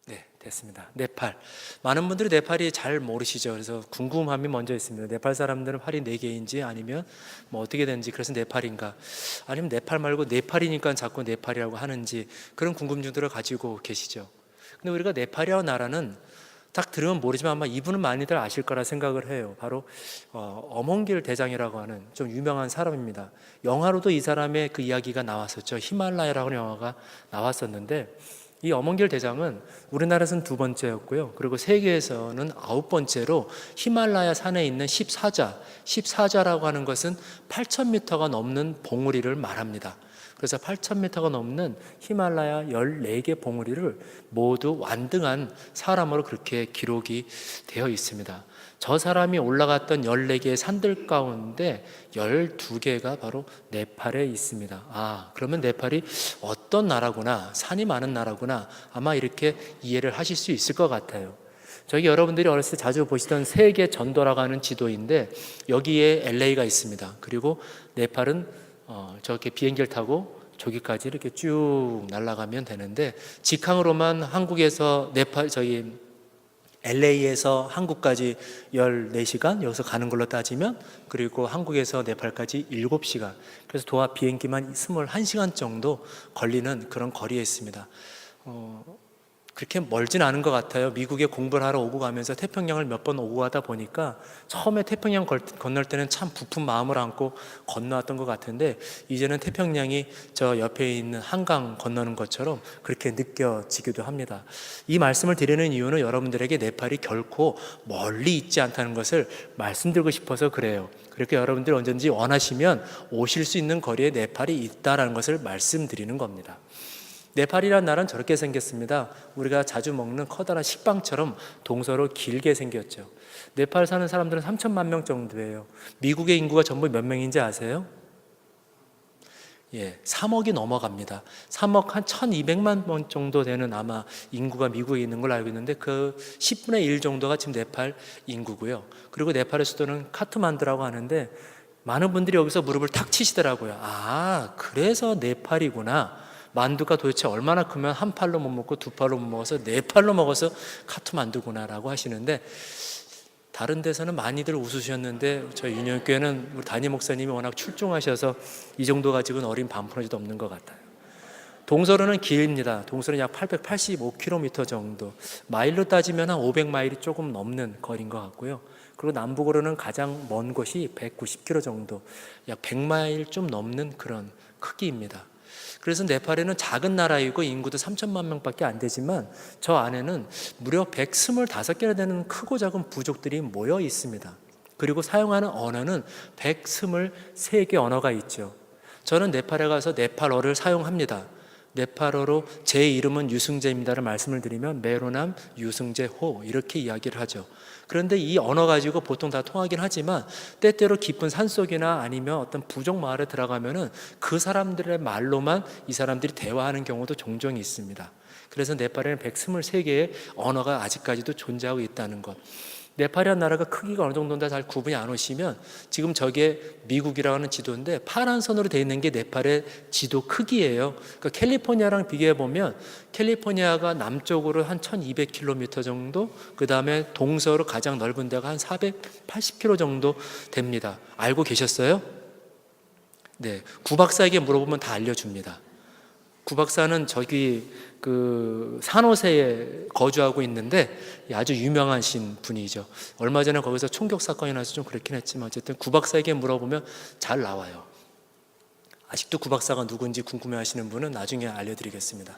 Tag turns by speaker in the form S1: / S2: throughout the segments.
S1: 네, 됐습니다. 네팔. 많은 분들이 네팔이 잘 모르시죠. 그래서 궁금함이 먼저 있습니다. 네팔 사람들은 팔이 4개인지 아니면 뭐 어떻게 되는지, 그래서 네팔인가, 아니면 네팔 말고 네팔이니까 자꾸 네팔이라고 하는지, 그런 궁금증들을 가지고 계시죠. 근데 우리가 네팔이라는 나라는 딱 들으면 모르지만 아마 이분은 많이들 아실 거라 생각을 해요. 바로 어몽길 대장이라고 하는 좀 유명한 사람입니다. 영화로도 이 사람의 그 이야기가 나왔었죠. 히말라야라고 하는 영화가 나왔었는데, 이 어몽길 대장은 우리나라에서는 2번째였고요. 그리고 세계에서는 9번째로 히말라야 산에 있는 14자라고 하는 것은 8,000m가 넘는 봉우리를 말합니다. 그래서 8,000m가 넘는 히말라야 14개 봉우리를 모두 완등한 사람으로 그렇게 기록이 되어 있습니다. 저 사람이 올라갔던 14개의 산들 가운데 12개가 바로 네팔에 있습니다. 아, 그러면 네팔이 어떤 나라구나, 산이 많은 나라구나, 아마 이렇게 이해를 하실 수 있을 것 같아요. 저기 여러분들이 어렸을 때 자주 보시던 세계 전도라고 하는 지도인데, 여기에 LA가 있습니다. 그리고 네팔은 저렇게 비행기를 타고 저기까지 이렇게 쭉 날아가면 되는데, 직항으로만 한국에서 네팔, 저기 LA에서 한국까지 14시간, 여기서 가는 걸로 따지면, 그리고 한국에서 네팔까지 7시간, 그래서 도합 비행기만 21시간 정도 걸리는 그런 거리에 있습니다. 그렇게 멀진 않은 것 같아요. 미국에 공부를 하러 오고 가면서 태평양을 몇 번 오고 가다 보니까 처음에 태평양 건널 때는 참 부푼 마음을 안고 건너왔던 것 같은데, 이제는 태평양이 저 옆에 있는 한강 건너는 것처럼 그렇게 느껴지기도 합니다. 이 말씀을 드리는 이유는 여러분들에게 네팔이 결코 멀리 있지 않다는 것을 말씀드리고 싶어서 그래요. 그렇게 여러분들이 언제든지 원하시면 오실 수 있는 거리에 네팔이 있다는 것을 말씀드리는 겁니다. 네팔이라는 나라는 저렇게 생겼습니다. 우리가 자주 먹는 커다란 식빵처럼 동서로 길게 생겼죠. 네팔 사는 사람들은 3천만 명 정도예요. 미국의 인구가 전부 몇 명인지 아세요? 3억이 넘어갑니다. 3억 한 1,200만 명 정도 되는 아마 인구가 미국에 있는 걸로 알고 있는데, 그 10분의 1 정도가 지금 네팔 인구고요. 그리고 네팔의 수도는 카트만두라고 하는데, 많은 분들이 여기서 무릎을 탁 치시더라고요. 아, 그래서 네팔이구나. 만두가 도대체 얼마나 크면 한 팔로 못 먹고 두 팔로 못 먹어서 네 팔로 먹어서 카트만두구나라고 하시는데, 다른 데서는 많이들 웃으셨는데 저희 윤영교회는 우리 담임 목사님이 워낙 출중하셔서 이 정도 가지고는 어린 반푼어지도 없는 것 같아요. 동서로는 길입니다. 동서는 약 885km 정도, 마일로 따지면 한 500마일이 조금 넘는 거리인 것 같고요. 그리고 남북으로는 가장 먼 곳이 190km 정도, 약 100마일 좀 넘는 그런 크기입니다. 그래서 네팔에는 작은 나라이고 인구도 3천만 명밖에 안 되지만, 저 안에는 무려 125개나 되는 크고 작은 부족들이 모여 있습니다. 그리고 사용하는 언어는 123개 언어가 있죠. 저는 네팔에 가서 네팔어를 사용합니다. 네팔어로 제 이름은 유승재입니다를 말씀을 드리면 메로남 유승재호 이렇게 이야기를 하죠. 그런데 이 언어 가지고 보통 다 통하긴 하지만, 때때로 깊은 산속이나 아니면 어떤 부족 마을에 들어가면은 그 사람들의 말로만 이 사람들이 대화하는 경우도 종종 있습니다. 그래서 네팔에는 123개의 언어가 아직까지도 존재하고 있다는 것. 네팔이라는 나라가 크기가 어느 정도인지 잘 구분이 안 오시면, 지금 저게 미국이라고 하는 지도인데 파란 선으로 되어 있는 게 네팔의 지도 크기예요. 그러니까 캘리포니아랑 비교해 보면, 캘리포니아가 남쪽으로 한 1200km 정도, 그 다음에 동서로 가장 넓은 데가 한 480km 정도 됩니다. 알고 계셨어요? 네, 구박사에게 물어보면 다 알려줍니다. 구박사는 저기 그 산호세에 거주하고 있는데 아주 유명하신 분이죠. 얼마 전에 거기서 총격 사건이 나서 좀 그렇긴 했지만, 어쨌든 구박사에게 물어보면 잘 나와요. 아직도 구박사가 누군지 궁금해하시는 분은 나중에 알려드리겠습니다.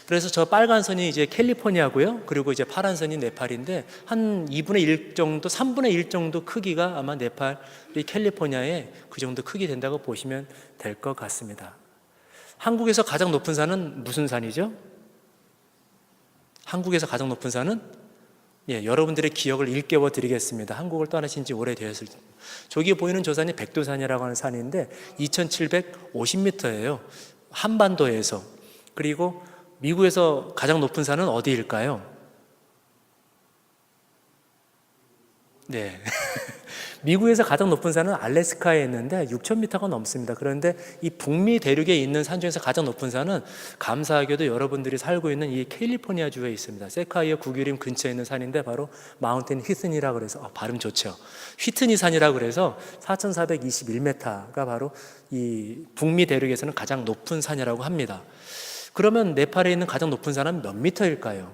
S1: 그래서 저 빨간 선이 이제 캘리포니아고요. 그리고 이제 파란 선이 네팔인데, 한 2분의 1 정도, 3분의 1 정도 크기가 아마 네팔이 캘리포니아의 그 정도 크기 된다고 보시면 될 것 같습니다. 한국에서 가장 높은 산은 무슨 산이죠? 한국에서 가장 높은 산은? 여러분들의 기억을 일깨워 드리겠습니다. 한국을 떠나신 지 오래되었을 때. 저기 보이는 저 산이 백두산이라고 하는 산인데 2750m예요. 한반도에서. 그리고 미국에서 가장 높은 산은 어디일까요? 네. 미국에서 가장 높은 산은 알래스카에 있는데 6,000m가 넘습니다. 그런데 이 북미 대륙에 있는 산 중에서 가장 높은 산은 감사하게도 여러분들이 살고 있는 이 캘리포니아주에 있습니다. 세콰이어 국유림 근처에 있는 산인데 바로 마운틴 휘트니라고 그래서 발음 좋죠. 휘트니 산이라고 그래서 4,421m가 바로 이 북미 대륙에서는 가장 높은 산이라고 합니다. 그러면 네팔에 있는 가장 높은 산은 몇 미터일까요?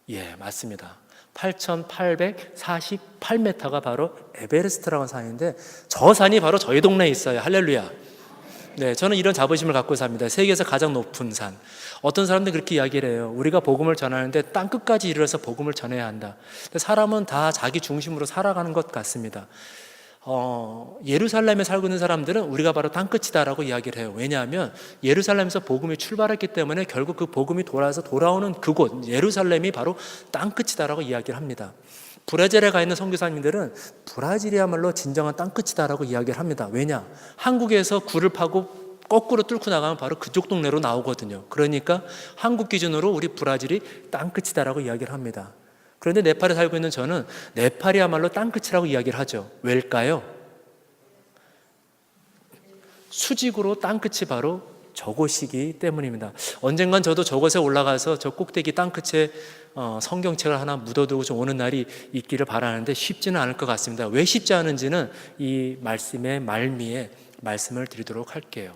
S1: 예, 맞습니다. 8,848m가 바로 에베레스트라는 산인데 저 산이 바로 저희 동네에 있어요. 할렐루야. 네, 저는 이런 자부심을 갖고 삽니다. 세계에서 가장 높은 산. 어떤 사람들은 그렇게 이야기를 해요. 우리가 복음을 전하는데 땅끝까지 이르러서 복음을 전해야 한다. 근데 사람은 다 자기 중심으로 살아가는 것 같습니다. 예루살렘에 살고 있는 사람들은 우리가 바로 땅끝이다라고 이야기를 해요. 왜냐하면 예루살렘에서 복음이 출발했기 때문에 결국 그 복음이 돌아오는 그곳 예루살렘이 바로 땅끝이다라고 이야기를 합니다. 브라질에 가 있는 선교사님들은 브라질이야말로 진정한 땅끝이다라고 이야기를 합니다. 왜냐? 한국에서 굴을 파고 거꾸로 뚫고 나가면 바로 그쪽 동네로 나오거든요. 그러니까 한국 기준으로 우리 브라질이 땅끝이다라고 이야기를 합니다. 그런데 네팔에 살고 있는 저는 네팔이야말로 땅끝이라고 이야기를 하죠. 왜일까요? 수직으로 땅끝이 바로 저곳이기 때문입니다. 언젠간 저도 저곳에 올라가서 저 꼭대기 땅끝에 성경책을 하나 묻어두고 좀 오는 날이 있기를 바라는데 쉽지는 않을 것 같습니다. 왜 쉽지 않은지는 이 말씀의 말미에 말씀을 드리도록 할게요.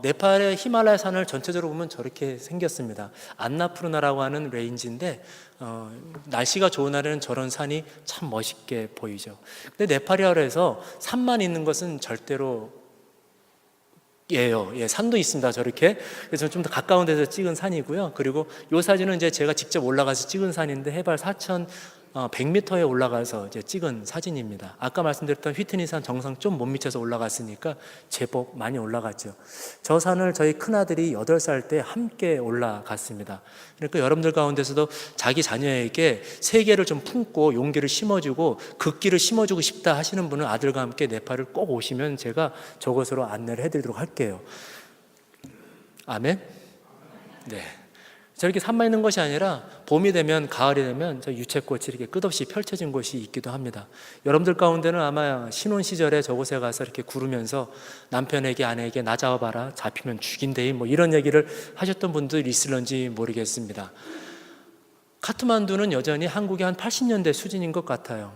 S1: 네팔의 히말라야 산을 전체적으로 보면 저렇게 생겼습니다. 안나푸르나라고 하는 레인지인데 날씨가 좋은 날에는 저런 산이 참 멋있게 보이죠. 근데 네팔이라고 해서 산만 있는 것은 절대로 예요. 예, 산도 있습니다. 저렇게. 그래서 좀 더 가까운 데서 찍은 산이고요. 그리고 이 사진은 이제 제가 직접 올라가서 찍은 산인데 해발 4,100m에 올라가서 이제 찍은 사진입니다. 아까 말씀드렸던 휘트니산 정상 좀 못 미쳐서 올라갔으니까 제법 많이 올라갔죠. 저 산을 저희 큰아들이 8살 때 함께 올라갔습니다. 그러니까 여러분들 가운데서도 자기 자녀에게 세계를 좀 품고 용기를 심어주고 극기를 심어주고 싶다 하시는 분은 아들과 함께 네팔을 꼭 오시면 제가 저곳으로 안내를 해드리도록 할게요. 아멘? 네. 저렇게 산만 있는 것이 아니라 봄이 되면 가을이 되면 저 유채꽃이 이렇게 끝없이 펼쳐진 곳이 있기도 합니다. 여러분들 가운데는 아마 신혼 시절에 저곳에 가서 이렇게 구르면서 남편에게 아내에게 나 잡아봐라 잡히면 죽인대 뭐 이런 얘기를 하셨던 분들 있을런지 모르겠습니다. 카트만두는 여전히 한국의 한 80년대 수준인 것 같아요.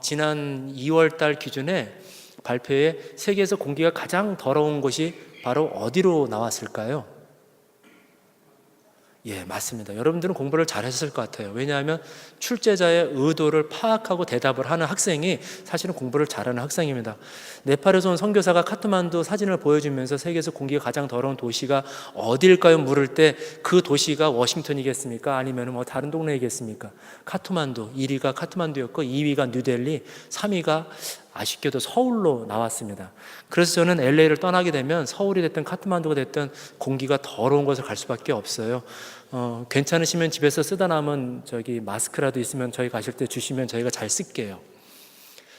S1: 지난 2월 달 기준에 발표에 세계에서 공기가 가장 더러운 곳이 바로 어디로 나왔을까요? 예, 맞습니다. 여러분들은 공부를 잘했을 것 같아요. 왜냐하면 출제자의 의도를 파악하고 대답을 하는 학생이 사실은 공부를 잘하는 학생입니다. 네팔에서 온 선교사가 카트만두 사진을 보여주면서 세계에서 공기가 가장 더러운 도시가 어디일까요? 물을 때 그 도시가 워싱턴이겠습니까? 아니면 뭐 다른 동네이겠습니까? 카트만두, 1위가 카트만두였고 2위가 뉴델리, 3위가 아쉽게도 서울로 나왔습니다. 그래서 저는 LA를 떠나게 되면 서울이 됐든 카트만두가 됐든 공기가 더러운 곳을 갈 수밖에 없어요. 괜찮으시면 집에서 쓰다 남은 마스크라도 있으면 저희 가실 때 주시면 저희가 잘 쓸게요.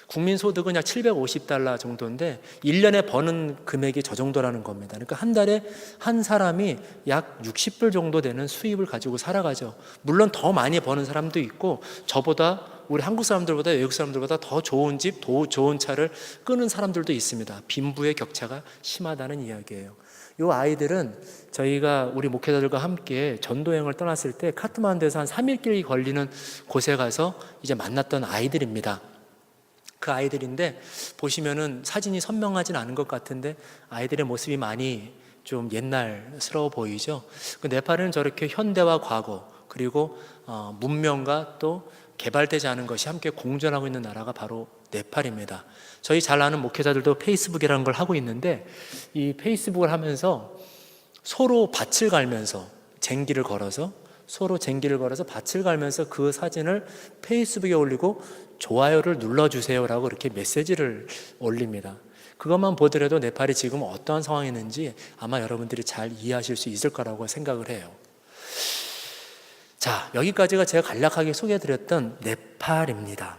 S1: 국민 소득은 약 $750 정도인데 1년에 버는 금액이 저 정도라는 겁니다. 그러니까 한 달에 한 사람이 약 60불 정도 되는 수입을 가지고 살아가죠. 물론 더 많이 버는 사람도 있고 저보다 우리 한국 사람들보다 외국 사람들보다 더 좋은 집, 더 좋은 차를 끄는 사람들도 있습니다. 빈부의 격차가 심하다는 이야기예요. 이 아이들은 저희가 우리 목회자들과 함께 전도여행을 떠났을 때 카트만두에서 한 3일길이 걸리는 곳에 가서 이제 만났던 아이들입니다. 그 아이들인데 보시면은 사진이 선명하진 않은 것 같은데 아이들의 모습이 많이 좀 옛날스러워 보이죠. 그 네팔은 저렇게 현대와 과거 그리고 문명과 또 개발되지 않은 것이 함께 공존하고 있는 나라가 바로 네팔입니다. 저희 잘 아는 목회자들도 페이스북이라는 걸 하고 있는데 이 페이스북을 하면서 서로 밭을 갈면서 쟁기를 걸어서 밭을 갈면서 그 사진을 페이스북에 올리고 좋아요를 눌러주세요라고 이렇게 메시지를 올립니다. 그것만 보더라도 네팔이 지금 어떠한 상황이 있는지 아마 여러분들이 잘 이해하실 수 있을 거라고 생각을 해요. 자, 여기까지가 제가 간략하게 소개해드렸던 네팔입니다.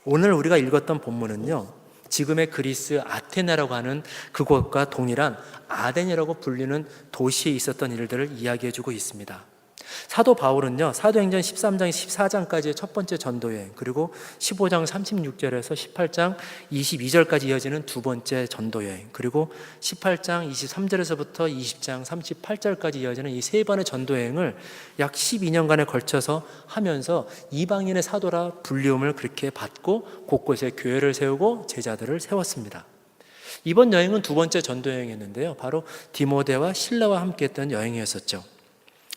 S1: 오늘 우리가 읽었던 본문은요, 지금의 그리스 아테네라고 하는 그곳과 동일한 아덴이라고 불리는 도시에 있었던 일들을 이야기해주고 있습니다. 사도 바울은요, 사도행전 13장 14장까지의 첫 번째 전도여행, 그리고 15장 36절에서 18장 22절까지 이어지는 두 번째 전도여행, 그리고 18장 23절에서부터 20장 38절까지 이어지는 이 세 번의 전도여행을 약 12년간에 걸쳐서 하면서 이방인의 사도라 불리움을 그렇게 받고 곳곳에 교회를 세우고 제자들을 세웠습니다. 이번 여행은 두 번째 전도여행이었는데요, 바로 디모데와 실라와 함께 했던 여행이었었죠.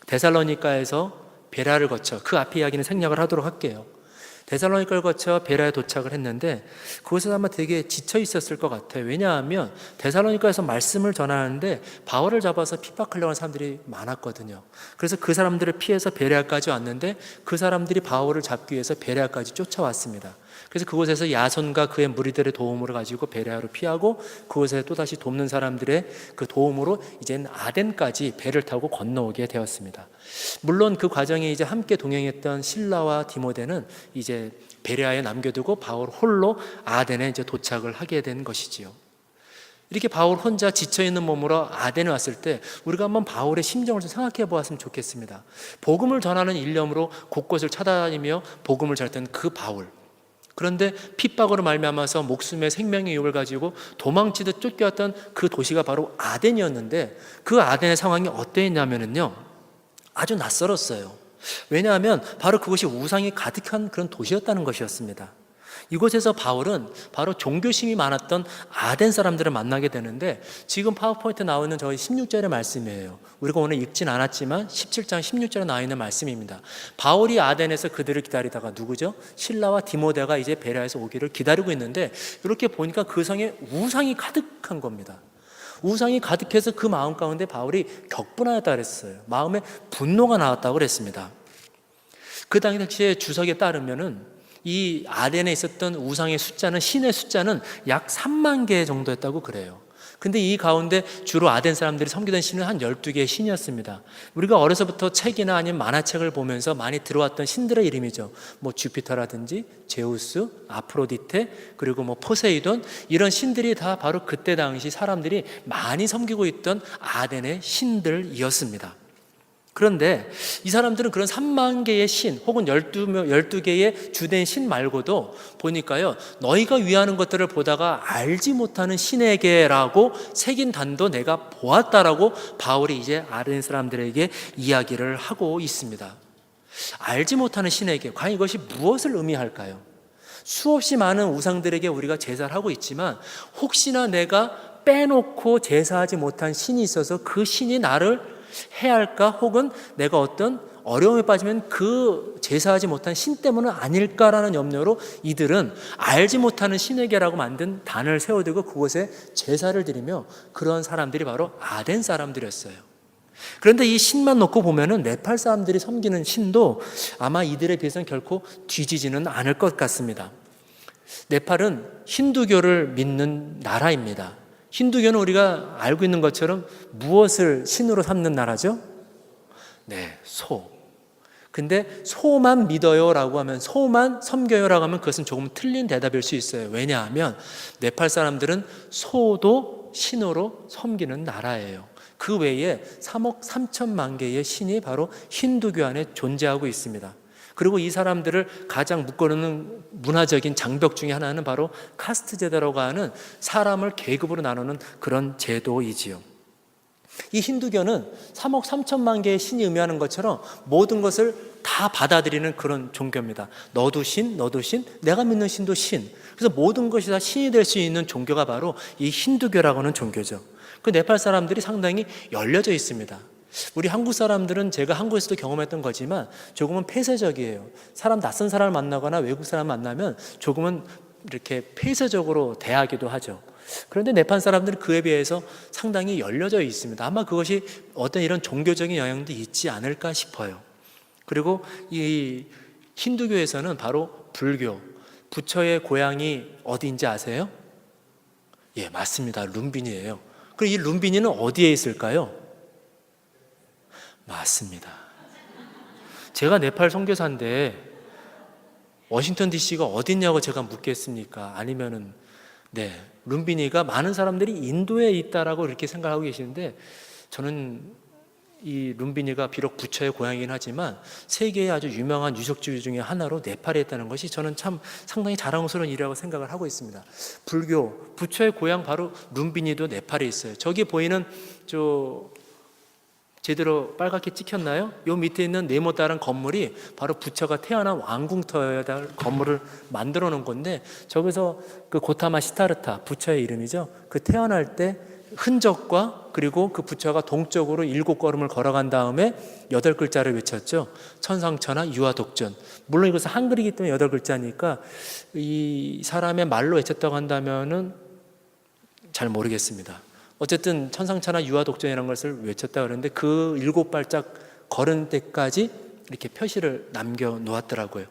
S1: 데살로니가에서 베라를 거쳐, 그 앞에 이야기는 생략을 하도록 할게요. 데살로니가를 거쳐 베라에 도착을 했는데 그곳에서 아마 되게 지쳐 있었을 것 같아요. 왜냐하면 데살로니가에서 말씀을 전하는데 바울을 잡아서 핍박하려고 하는 사람들이 많았거든요. 그래서 그 사람들을 피해서 베레아까지 왔는데 그 사람들이 바울을 잡기 위해서 베레아까지 쫓아왔습니다. 그래서 그곳에서 야손과 그의 무리들의 도움으로 가지고 베레아로 피하고 그곳에 또다시 돕는 사람들의 그 도움으로 이제는 아덴까지 배를 타고 건너오게 되었습니다. 물론 그 과정에 이제 함께 동행했던 실라와 디모데는 이제 베레아에 남겨두고 바울 홀로 아덴에 이제 도착을 하게 된 것이지요. 이렇게 바울 혼자 지쳐있는 몸으로 아덴에 왔을 때 우리가 한번 바울의 심정을 좀 생각해 보았으면 좋겠습니다. 복음을 전하는 일념으로 곳곳을 찾아다니며 복음을 전했던 그 바울, 그런데 핍박으로 말미암아서 목숨의 생명의 유혹을 가지고 도망치듯 쫓겨왔던 그 도시가 바로 아덴이었는데 그 아덴의 상황이 어땠냐면요, 아주 낯설었어요. 왜냐하면 바로 그것이 우상이 가득한 그런 도시였다는 것이었습니다. 이곳에서 바울은 바로 종교심이 많았던 아덴 사람들을 만나게 되는데, 지금 파워포인트에 나와 있는 저희 16절의 말씀이에요. 우리가 오늘 읽진 않았지만 17장 16절에 나와 있는 말씀입니다. 바울이 아덴에서 그들을 기다리다가 누구죠? 실라와 디모데가 이제 베레아에서 오기를 기다리고 있는데, 이렇게 보니까 그 성에 우상이 가득한 겁니다. 우상이 가득해서 그 마음 가운데 바울이 격분하였다 그랬어요. 마음에 분노가 나왔다고 그랬습니다. 그 당시에 주석에 따르면은 이 아덴에 있었던 우상의 숫자는, 신의 숫자는 약 3만 개 정도였다고 그래요. 근데 이 가운데 주로 아덴 사람들이 섬기던 신은 한 12개의 신이었습니다. 우리가 어려서부터 책이나 아니면 만화책을 보면서 많이 들어왔던 신들의 이름이죠. 뭐 주피터라든지 제우스, 아프로디테, 그리고 뭐 포세이돈, 이런 신들이 다 바로 그때 당시 사람들이 많이 섬기고 있던 아덴의 신들이었습니다. 그런데 이 사람들은 그런 3만 개의 신 혹은 12개의 주된 신 말고도 보니까요, 너희가 위하는 것들을 보다가 알지 못하는 신에게라고 새긴 단도 내가 보았다라고 바울이 이제 아덴 사람들에게 이야기를 하고 있습니다. 알지 못하는 신에게, 과연 이것이 무엇을 의미할까요? 수없이 많은 우상들에게 우리가 제사를 하고 있지만 혹시나 내가 빼놓고 제사하지 못한 신이 있어서 그 신이 나를 해할까, 혹은 내가 어떤 어려움에 빠지면 그 제사하지 못한 신 때문은 아닐까라는 염려로 이들은 알지 못하는 신에게라고 만든 단을 세워두고 그곳에 제사를 드리며, 그런 사람들이 바로 아덴 사람들이었어요. 그런데 이 신만 놓고 보면은 네팔 사람들이 섬기는 신도 아마 이들에 비해서는 결코 뒤지지는 않을 것 같습니다. 네팔은 힌두교를 믿는 나라입니다. 힌두교는 우리가 알고 있는 것처럼 무엇을 신으로 삼는 나라죠? 네, 소. 근데 소만 믿어요라고 하면, 소만 섬겨요라고 하면 그것은 조금 틀린 대답일 수 있어요. 왜냐하면 네팔 사람들은 소도 신으로 섬기는 나라예요. 그 외에 3억 3천만 개의 신이 바로 힌두교 안에 존재하고 있습니다. 그리고 이 사람들을 가장 묶어놓는 문화적인 장벽 중에 하나는 바로 카스트 제도라고 하는 사람을 계급으로 나누는 그런 제도이지요. 이 힌두교는 3억 3천만 개의 신이 의미하는 것처럼 모든 것을 다 받아들이는 그런 종교입니다. 너도 신, 너도 신, 내가 믿는 신도 신. 그래서 모든 것이 다 신이 될 수 있는 종교가 바로 이 힌두교라고 하는 종교죠. 그 네팔 사람들이 상당히 열려져 있습니다. 우리 한국 사람들은 제가 한국에서도 경험했던 거지만 조금은 폐쇄적이에요. 낯선 사람을 만나거나 외국 사람 만나면 조금은 이렇게 폐쇄적으로 대하기도 하죠. 그런데 네팔 사람들은 그에 비해서 상당히 열려져 있습니다. 아마 그것이 어떤 이런 종교적인 영향도 있지 않을까 싶어요. 그리고 이 힌두교에서는 바로 불교, 부처의 고향이 어디인지 아세요? 예, 맞습니다. 룸비니예요. 그리고 이 룸비니는 어디에 있을까요? 맞습니다. 제가 네팔 선교사인데 워싱턴 DC가 어딨냐고 제가 묻겠습니까? 아니면은 룸비니가 많은 사람들이 인도에 있다라고 이렇게 생각하고 계시는데, 저는 이 룸비니가 비록 부처의 고향이긴 하지만 세계의 아주 유명한 유적지 중에 하나로 네팔에 있다는 것이 저는 참 상당히 자랑스러운 일이라고 생각을 하고 있습니다. 불교 부처의 고향 바로 룸비니도 네팔에 있어요. 저기 보이는 제대로 빨갛게 찍혔나요? 요 밑에 있는 네모다란 건물이 바로 부처가 태어난 왕궁터에다 건물을 만들어 놓은 건데, 저기서 그 고타마 시타르타, 부처의 이름이죠. 그 태어날 때 흔적과 그리고 그 부처가 동쪽으로 7걸음을 걸어간 다음에 8글자를 외쳤죠. 천상천하 유아독존. 물론 이것은 한글이기 때문에 8글자니까 이 사람의 말로 외쳤다고 한다면은 잘 모르겠습니다. 어쨌든 천상천하 유아독존이라는 것을 외쳤다 그러는데 그 7발짝 걸은 때까지 이렇게 표시를 남겨 놓았더라고요.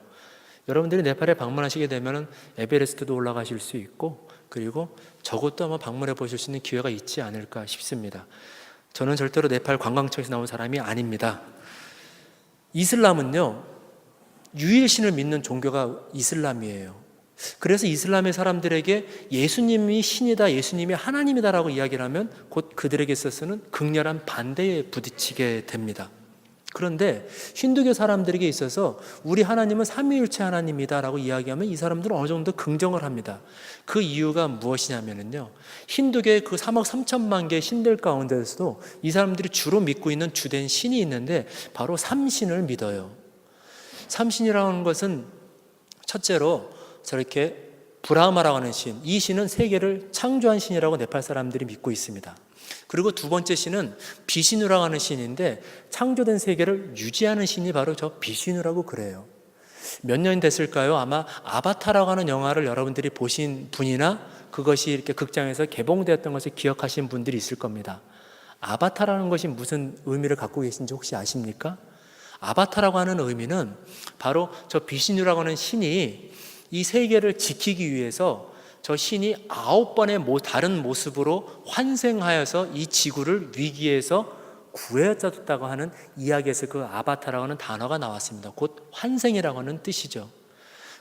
S1: 여러분들이 네팔에 방문하시게 되면 에베레스트도 올라가실 수 있고, 그리고 저것도 아마 방문해 보실 수 있는 기회가 있지 않을까 싶습니다. 저는 절대로 네팔 관광청에서 나온 사람이 아닙니다. 이슬람은요, 유일신을 믿는 종교가 이슬람이에요. 그래서 이슬람의 사람들에게 예수님이 신이다, 예수님이 하나님이다라고 이야기를 하면 곧 그들에게 있어서는 극렬한 반대에 부딪히게 됩니다. 그런데 힌두교 사람들에게 있어서 우리 하나님은 삼위일체 하나님이다라고 이야기하면 이 사람들은 어느 정도 긍정을 합니다. 그 이유가 무엇이냐면요, 힌두교의 그 3억 3천만 개의 신들 가운데서도 이 사람들이 주로 믿고 있는 주된 신이 있는데 바로 삼신을 믿어요. 삼신이라는 것은 첫째로 저렇게 브라흐마라고 하는 신, 이 신은 세계를 창조한 신이라고 네팔 사람들이 믿고 있습니다. 그리고 두 번째 신은 비시누라고 하는 신인데 창조된 세계를 유지하는 신이 바로 저 비시누라고 그래요. 몇 년 됐을까요? 아마 아바타라고 하는 영화를 여러분들이 보신 분이나 그것이 이렇게 극장에서 개봉되었던 것을 기억하신 분들이 있을 겁니다. 아바타라는 것이 무슨 의미를 갖고 계신지 혹시 아십니까? 아바타라고 하는 의미는 바로 저 비시누라고 하는 신이 이 세계를 지키기 위해서 저 신이 9번의 다른 모습으로 환생하여서 이 지구를 위기에서 구해줬다고 하는 이야기에서 그 아바타라고 하는 단어가 나왔습니다. 곧 환생이라고 하는 뜻이죠.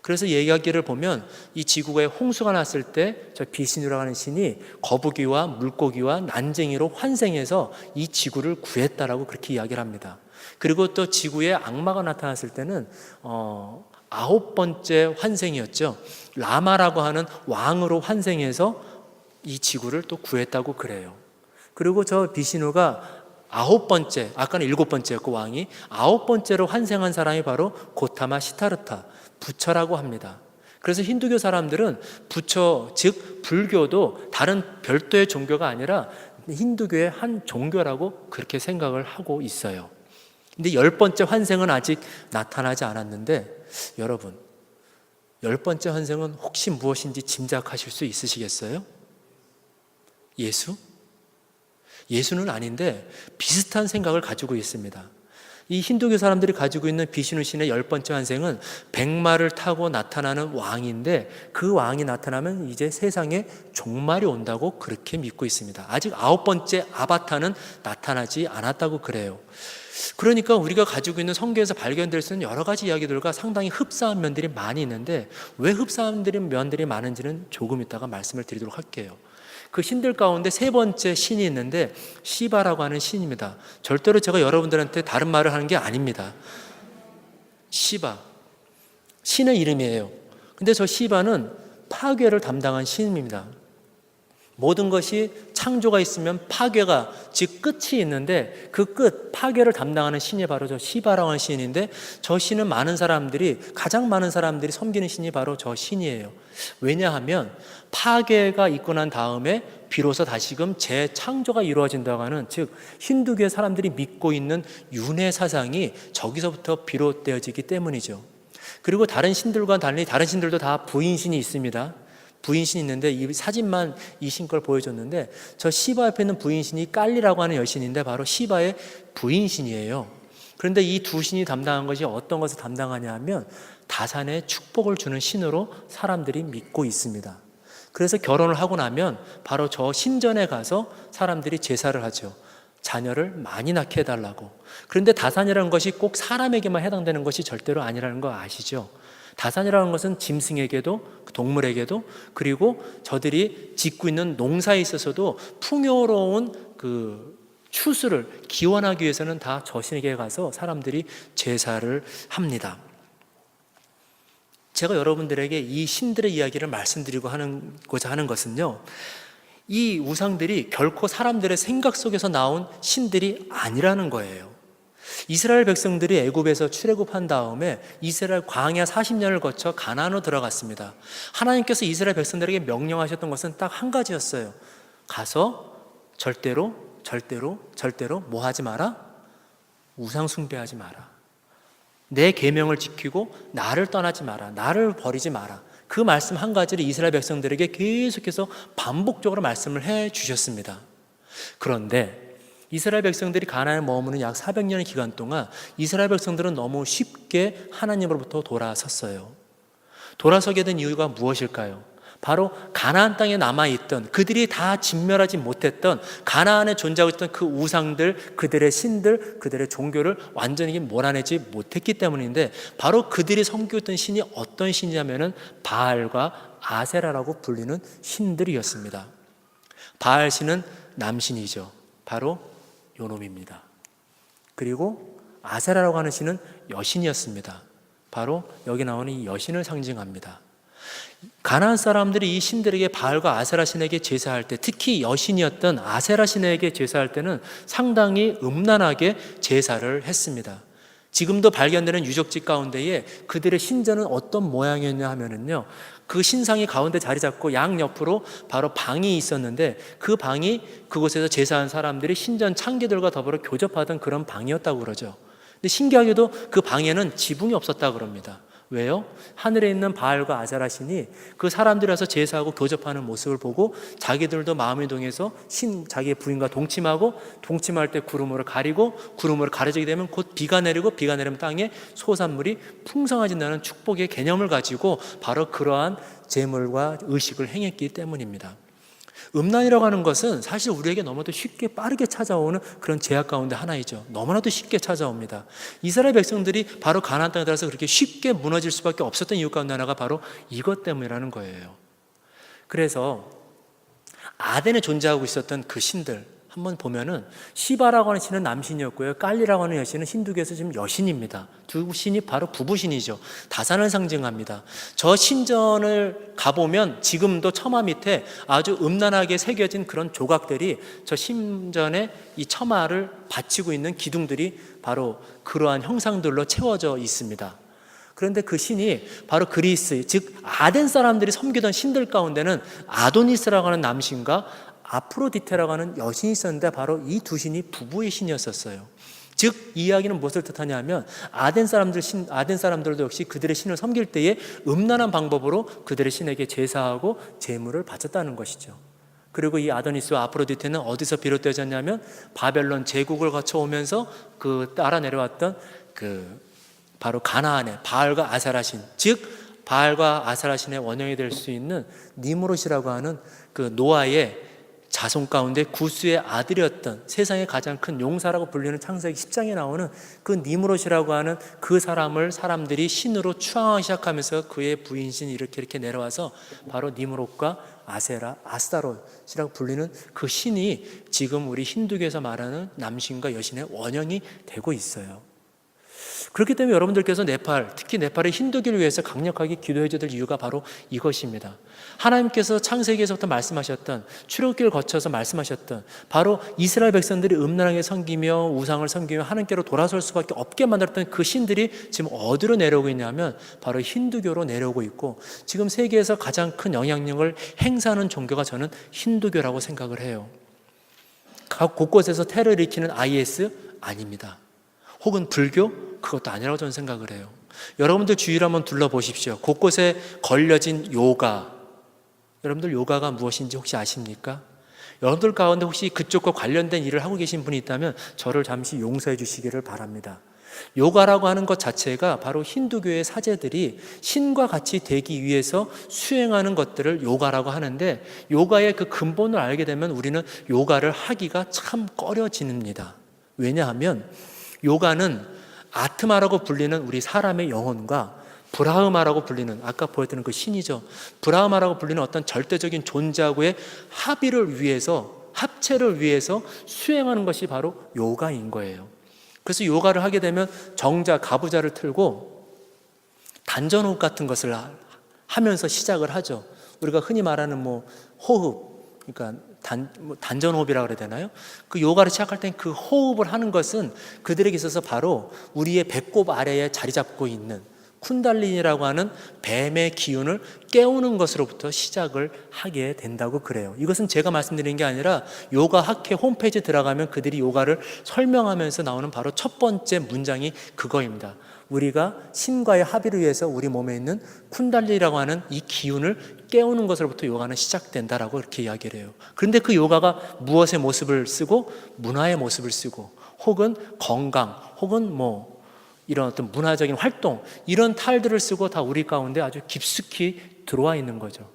S1: 그래서 이야기를 보면 이 지구에 홍수가 났을 때 저 비시누라고 하는 신이 거북이와 물고기와 난쟁이로 환생해서 이 지구를 구했다라고 그렇게 이야기를 합니다. 그리고 또 지구에 악마가 나타났을 때는 9번째 환생이었죠. 라마라고 하는 왕으로 환생해서 이 지구를 또 구했다고 그래요. 그리고 저 비시누가 9번째, 아까는 7번째였고 왕이 9번째로 환생한 사람이 바로 고타마 시타르타, 부처라고 합니다. 그래서 힌두교 사람들은 부처, 즉 불교도 다른 별도의 종교가 아니라 힌두교의 한 종교라고 그렇게 생각을 하고 있어요. 근데 10번째 환생은 아직 나타나지 않았는데, 여러분, 10번째 환생은 혹시 무엇인지 짐작하실 수 있으시겠어요? 예수? 예수는 아닌데 비슷한 생각을 가지고 있습니다. 이 힌두교 사람들이 가지고 있는 비시누 신의 10번째 환생은 백마를 타고 나타나는 왕인데, 그 왕이 나타나면 이제 세상에 종말이 온다고 그렇게 믿고 있습니다. 아직 9번째 아바타는 나타나지 않았다고 그래요. 그러니까 우리가 가지고 있는 성경에서 발견될 수 있는 여러 가지 이야기들과 상당히 흡사한 면들이 많이 있는데, 왜 흡사한 면들이 많은지는 조금 이따가 말씀을 드리도록 할게요. 그 신들 가운데 세 번째 신이 있는데 시바라고 하는 신입니다. 절대로 제가 여러분들한테 다른 말을 하는 게 아닙니다. 시바, 신의 이름이에요. 근데 저 시바는 파괴를 담당한 신입니다. 모든 것이 창조가 있으면 파괴가, 즉 끝이 있는데 그 끝, 파괴를 담당하는 신이 바로 저 시바라고 하는 신인데, 저 신은 가장 많은 사람들이 섬기는 신이 바로 저 신이에요. 왜냐하면 파괴가 있고 난 다음에 비로소 다시금 재창조가 이루어진다고 하는, 즉 힌두교의 사람들이 믿고 있는 윤회 사상이 저기서부터 비롯되어지기 때문이죠. 그리고 다른 신들과 달리 다른 신들도 다 부인신이 있습니다. 부인신이 있는데 이 사진만 이 신 걸 보여줬는데, 저 시바 옆에 있는 부인신이 깔리라고 하는 여신인데 바로 시바의 부인신이에요. 그런데 이 두 신이 담당한 것이 어떤 것을 담당하냐 하면 다산의 축복을 주는 신으로 사람들이 믿고 있습니다. 그래서 결혼을 하고 나면 바로 저 신전에 가서 사람들이 제사를 하죠. 자녀를 많이 낳게 해달라고. 그런데 다산이라는 것이 꼭 사람에게만 해당되는 것이 절대로 아니라는 거 아시죠? 다산이라는 것은 짐승에게도, 동물에게도, 그리고 저들이 짓고 있는 농사에 있어서도 풍요로운 그 추수를 기원하기 위해서는 다 저 신에게 가서 사람들이 제사를 합니다. 제가 여러분들에게 이 신들의 이야기를 말씀드리고자 하는 것은요, 이 우상들이 결코 사람들의 생각 속에서 나온 신들이 아니라는 거예요. 이스라엘 백성들이 애굽에서 출애굽한 다음에 이스라엘 광야 40년을 거쳐 가나안으로 들어갔습니다. 하나님께서 이스라엘 백성들에게 명령하셨던 것은 딱 한 가지였어요. 가서 절대로 뭐 하지 마라? 우상 숭배하지 마라. 내 계명을 지키고 나를 떠나지 마라. 나를 버리지 마라. 그 말씀 한 가지를 이스라엘 백성들에게 계속해서 반복적으로 말씀을 해 주셨습니다. 그런데 이스라엘 백성들이 가나안에 머무는 약 400년의 기간 동안 이스라엘 백성들은 너무 쉽게 하나님으로부터 돌아섰어요. 돌아서게 된 이유가 무엇일까요? 바로 가나안 땅에 남아있던, 그들이 다 진멸하지 못했던 가나안에 존재하고 있던 그 우상들, 그들의 신들, 그들의 종교를 완전히 몰아내지 못했기 때문인데, 바로 그들이 섬기던 신이 어떤 신이냐면은 바알과 아세라라고 불리는 신들이었습니다. 바알 신은 남신이죠. 바로 요놈입니다. 그리고 아세라라고 하는 신은 여신이었습니다. 바로 여기 나오는 이 여신을 상징합니다. 가나안 사람들이 이 신들에게 바알과 아세라 신에게 제사할 때, 특히 여신이었던 아세라 신에게 제사할 때는 상당히 음란하게 제사를 했습니다. 지금도 발견되는 유적지 가운데에 그들의 신전은 어떤 모양이었냐 하면은요, 그 신상이 가운데 자리 잡고 양옆으로 바로 방이 있었는데, 그 방이 그곳에서 제사한 사람들이 신전 창기들과 더불어 교접하던 그런 방이었다고 그러죠. 근데 신기하게도 그 방에는 지붕이 없었다고 그럽니다. 왜요? 하늘에 있는 바알과 아세라 신이 그 사람들이 와서 제사하고 교접하는 모습을 보고 자기들도 마음이 동해서 자기의 부인과 동침할 때 구름으로 가리고, 구름으로 가려지게 되면 곧 비가 내리고, 비가 내리면 땅에 소산물이 풍성해진다는 축복의 개념을 가지고 바로 그러한 제물과 의식을 행했기 때문입니다. 음란이라고 하는 것은 사실 우리에게 너무도 쉽게 빠르게 찾아오는 그런 제약 가운데 하나이죠. 너무나도 쉽게 찾아옵니다. 이스라엘 백성들이 바로 가나안 땅에 들어서 그렇게 쉽게 무너질 수밖에 없었던 이유 가운데 하나가 바로 이것 때문이라는 거예요. 그래서 아덴에 존재하고 있었던 그 신들 한번 보면은, 시바라고 하는 신은 남신이었고요, 깔리라고 하는 여신은 힌두교에서 지금 여신입니다. 두 신이 바로 부부신이죠. 다산을 상징합니다. 저 신전을 가보면 지금도 처마 밑에 아주 음란하게 새겨진 그런 조각들이, 저 신전에 이 처마를 받치고 있는 기둥들이 바로 그러한 형상들로 채워져 있습니다. 그런데 그 신이 바로 그리스, 즉 아덴 사람들이 섬기던 신들 가운데는 아도니스라고 하는 남신과 아프로디테라고 하는 여신이 있었는데, 바로 이 두 신이 부부의 신이었었어요. 즉 이 이야기는 무엇을 뜻하냐면, 아덴 사람들도 역시 그들의 신을 섬길 때에 음란한 방법으로 그들의 신에게 제사하고 제물을 바쳤다는 것이죠. 그리고 이 아도니스와 아프로디테는 어디서 비롯되었냐면, 바벨론 제국을 거쳐오면서 그 따라 내려왔던 바로 가나안의 바알과 아세라 신, 즉 바알과 아세라 신의 원형이 될 수 있는 니므롯이라고 하는 그 노아의 자손 가운데 구스의 아들이었던, 세상의 가장 큰 용사라고 불리는 창세기 10장에 나오는 그 니므롯이라고 하는 그 사람을 사람들이 신으로 추앙하기 시작하면서 그의 부인신 이렇게 내려와서 바로 니므롯과 아세라, 아스타롯이라고 불리는 그 신이 지금 우리 힌두교에서 말하는 남신과 여신의 원형이 되고 있어요. 그렇기 때문에 여러분들께서 특히 네팔의 힌두교를 위해서 강력하게 기도해 줘야 될 이유가 바로 이것입니다. 하나님께서 창세기에서부터 말씀하셨던, 출애굽기를 거쳐서 말씀하셨던, 바로 이스라엘 백성들이 음란하게 섬기며 우상을 섬기며 하나님께로 돌아설 수밖에 없게 만들었던 그 신들이 지금 어디로 내려오고 있냐면 바로 힌두교로 내려오고 있고, 지금 세계에서 가장 큰 영향력을 행사하는 종교가 저는 힌두교라고 생각을 해요. 각 곳곳에서 테러를 일으키는 IS 아닙니다. 혹은 불교? 그것도 아니라고 저는 생각을 해요. 여러분들 주위를 한번 둘러보십시오. 곳곳에 걸려진 요가, 여러분들 요가가 무엇인지 혹시 아십니까? 여러분들 가운데 혹시 그쪽과 관련된 일을 하고 계신 분이 있다면 저를 잠시 용서해 주시기를 바랍니다. 요가라고 하는 것 자체가 바로 힌두교의 사제들이 신과 같이 되기 위해서 수행하는 것들을 요가라고 하는데, 요가의 그 근본을 알게 되면 우리는 요가를 하기가 참 꺼려집니다. 왜냐하면 요가는 아트마라고 불리는 우리 사람의 영혼과 브라흐마라고 불리는, 아까 보여드린 그 신이죠, 브라흐마라고 불리는 어떤 절대적인 존재하고의 합의를 위해서 합체를 위해서 수행하는 것이 바로 요가인 거예요. 그래서 요가를 하게 되면 정자, 가부좌를 틀고 단전호흡 같은 것을 하면서 시작을 하죠. 우리가 흔히 말하는 호흡, 그러니까 단전호흡이라고 그래야 되나요? 그 요가를 시작할 땐 그 호흡을 하는 것은 그들에게 있어서 바로 우리의 배꼽 아래에 자리 잡고 있는 쿤달리니라고 하는 뱀의 기운을 깨우는 것으로부터 시작을 하게 된다고 그래요. 이것은 제가 말씀드리는 게 아니라 요가 학회 홈페이지에 들어가면 그들이 요가를 설명하면서 나오는 바로 첫 번째 문장이 그거입니다. 우리가 신과의 합의를 위해서 우리 몸에 있는 쿤달리라고 하는 이 기운을 깨우는 것으로부터 요가는 시작된다라고 이렇게 이야기를 해요. 그런데 그 요가가 무엇의 모습을 쓰고 문화의 모습을 쓰고 혹은 건강 혹은 이런 어떤 문화적인 활동, 이런 탈들을 쓰고 다 우리 가운데 아주 깊숙이 들어와 있는 거죠.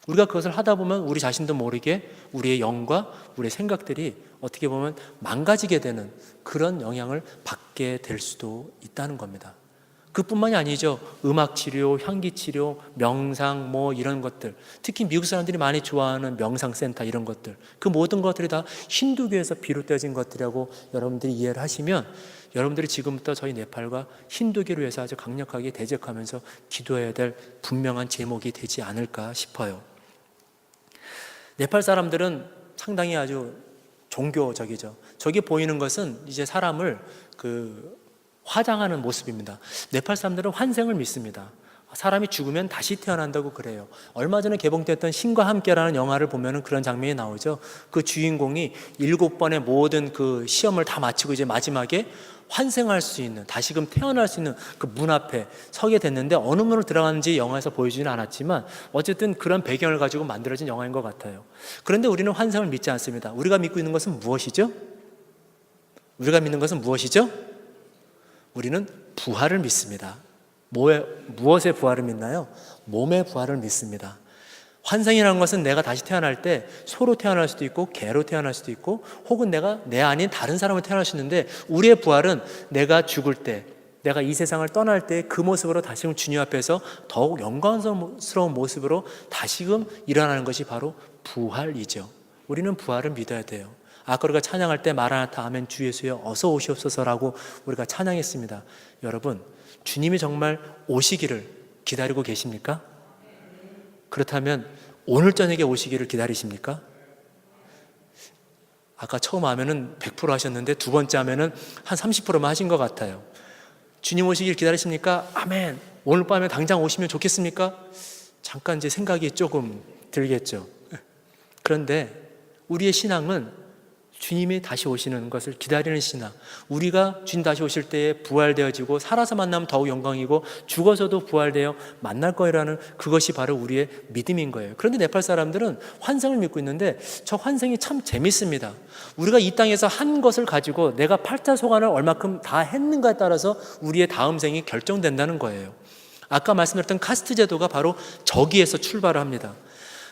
S1: 우리가 그것을 하다 보면 우리 자신도 모르게 우리의 영과 우리의 생각들이 어떻게 보면 망가지게 되는 그런 영향을 받게 될 수도 있다는 겁니다. 그뿐만이 아니죠. 음악 치료, 향기 치료, 명상 이런 것들, 특히 미국 사람들이 많이 좋아하는 명상센터 이런 것들, 그 모든 것들이 다 힌두교에서 비롯되어진 것들이라고 여러분들이 이해를 하시면 여러분들이 지금부터 저희 네팔과 힌두교를 위해서 아주 강력하게 대적하면서 기도해야 될 분명한 제목이 되지 않을까 싶어요. 네팔 사람들은 상당히 아주 종교적이죠. 저기 보이는 것은 이제 사람을 화장하는 모습입니다. 네팔 사람들은 환생을 믿습니다. 사람이 죽으면 다시 태어난다고 그래요. 얼마 전에 개봉됐던 신과 함께라는 영화를 보면 그런 장면이 나오죠. 그 주인공이 7번의 모든 그 시험을 다 마치고 이제 마지막에 환생할 수 있는, 다시금 태어날 수 있는 그 문 앞에 서게 됐는데 어느 문으로 들어가는지 영화에서 보여주지는 않았지만 어쨌든 그런 배경을 가지고 만들어진 영화인 것 같아요. 그런데 우리는 환생을 믿지 않습니다. 우리가 믿고 있는 것은 무엇이죠? 우리가 믿는 것은 무엇이죠? 우리는 부활을 믿습니다. 무엇의 부활을 믿나요? 몸의 부활을 믿습니다. 환생이라는 것은 내가 다시 태어날 때 소로 태어날 수도 있고 개로 태어날 수도 있고 혹은 내가 내 아닌 다른 사람으로 태어날 수 있는데 우리의 부활은 내가 죽을 때, 내가 이 세상을 떠날 때 그 모습으로 다시금 주님 앞에서 더욱 영광스러운 모습으로 다시금 일어나는 것이 바로 부활이죠. 우리는 부활을 믿어야 돼요. 아까 우리가 찬양할 때 마라나타 아멘 주 예수여 어서 오시옵소서라고 우리가 찬양했습니다. 여러분, 주님이 정말 오시기를 기다리고 계십니까? 그렇다면 오늘 저녁에 오시기를 기다리십니까? 아까 처음 하면은 100% 하셨는데 두 번째 하면은 한 30%만 하신 것 같아요. 주님 오시길 기다리십니까? 아멘. 오늘 밤에 당장 오시면 좋겠습니까? 잠깐 이제 생각이 조금 들겠죠. 그런데 우리의 신앙은 주님이 다시 오시는 것을 기다리는 신앙, 우리가 주님 다시 오실 때에 부활되어지고 살아서 만나면 더욱 영광이고 죽어서도 부활되어 만날 거라는 그것이 바로 우리의 믿음인 거예요. 그런데 네팔 사람들은 환생을 믿고 있는데 저 환생이 참 재밌습니다. 우리가 이 땅에서 한 것을 가지고 내가 팔자소관을 얼마큼 다 했는가에 따라서 우리의 다음 생이 결정된다는 거예요. 아까 말씀드렸던 카스트 제도가 바로 저기에서 출발을 합니다.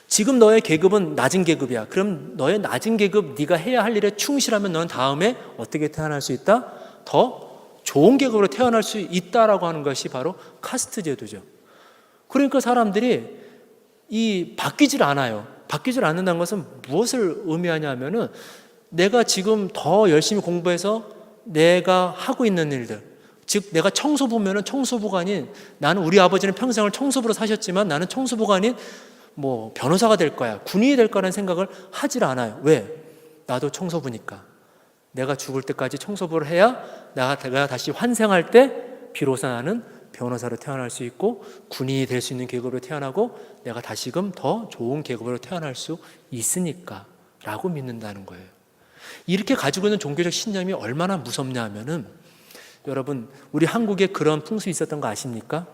S1: 지금 너의 계급은 낮은 계급이야. 그럼 너의 낮은 계급 네가 해야 할 일에 충실하면 너는 다음에 어떻게 태어날 수 있다? 더 좋은 계급으로 태어날 수 있다라고 하는 것이 바로 카스트 제도죠. 그러니까 사람들이 바뀌질 않아요. 바뀌질 않는다는 것은 무엇을 의미하냐면은 내가 지금 더 열심히 공부해서 내가 하고 있는 일들, 즉 내가 청소부면은 청소부가 아닌, 나는 우리 아버지는 평생을 청소부로 사셨지만 나는 청소부가 아닌 변호사가 될 거야, 군인이 될 거라는 생각을 하질 않아요. 왜? 나도 청소부니까. 내가 죽을 때까지 청소부를 해야 내가 다시 환생할 때 비로소 나는 변호사로 태어날 수 있고 군인이 될 수 있는 계급으로 태어나고 내가 다시금 더 좋은 계급으로 태어날 수 있으니까 라고 믿는다는 거예요. 이렇게 가지고 있는 종교적 신념이 얼마나 무섭냐 하면은, 여러분, 우리 한국에 그런 풍습이 있었던 거 아십니까?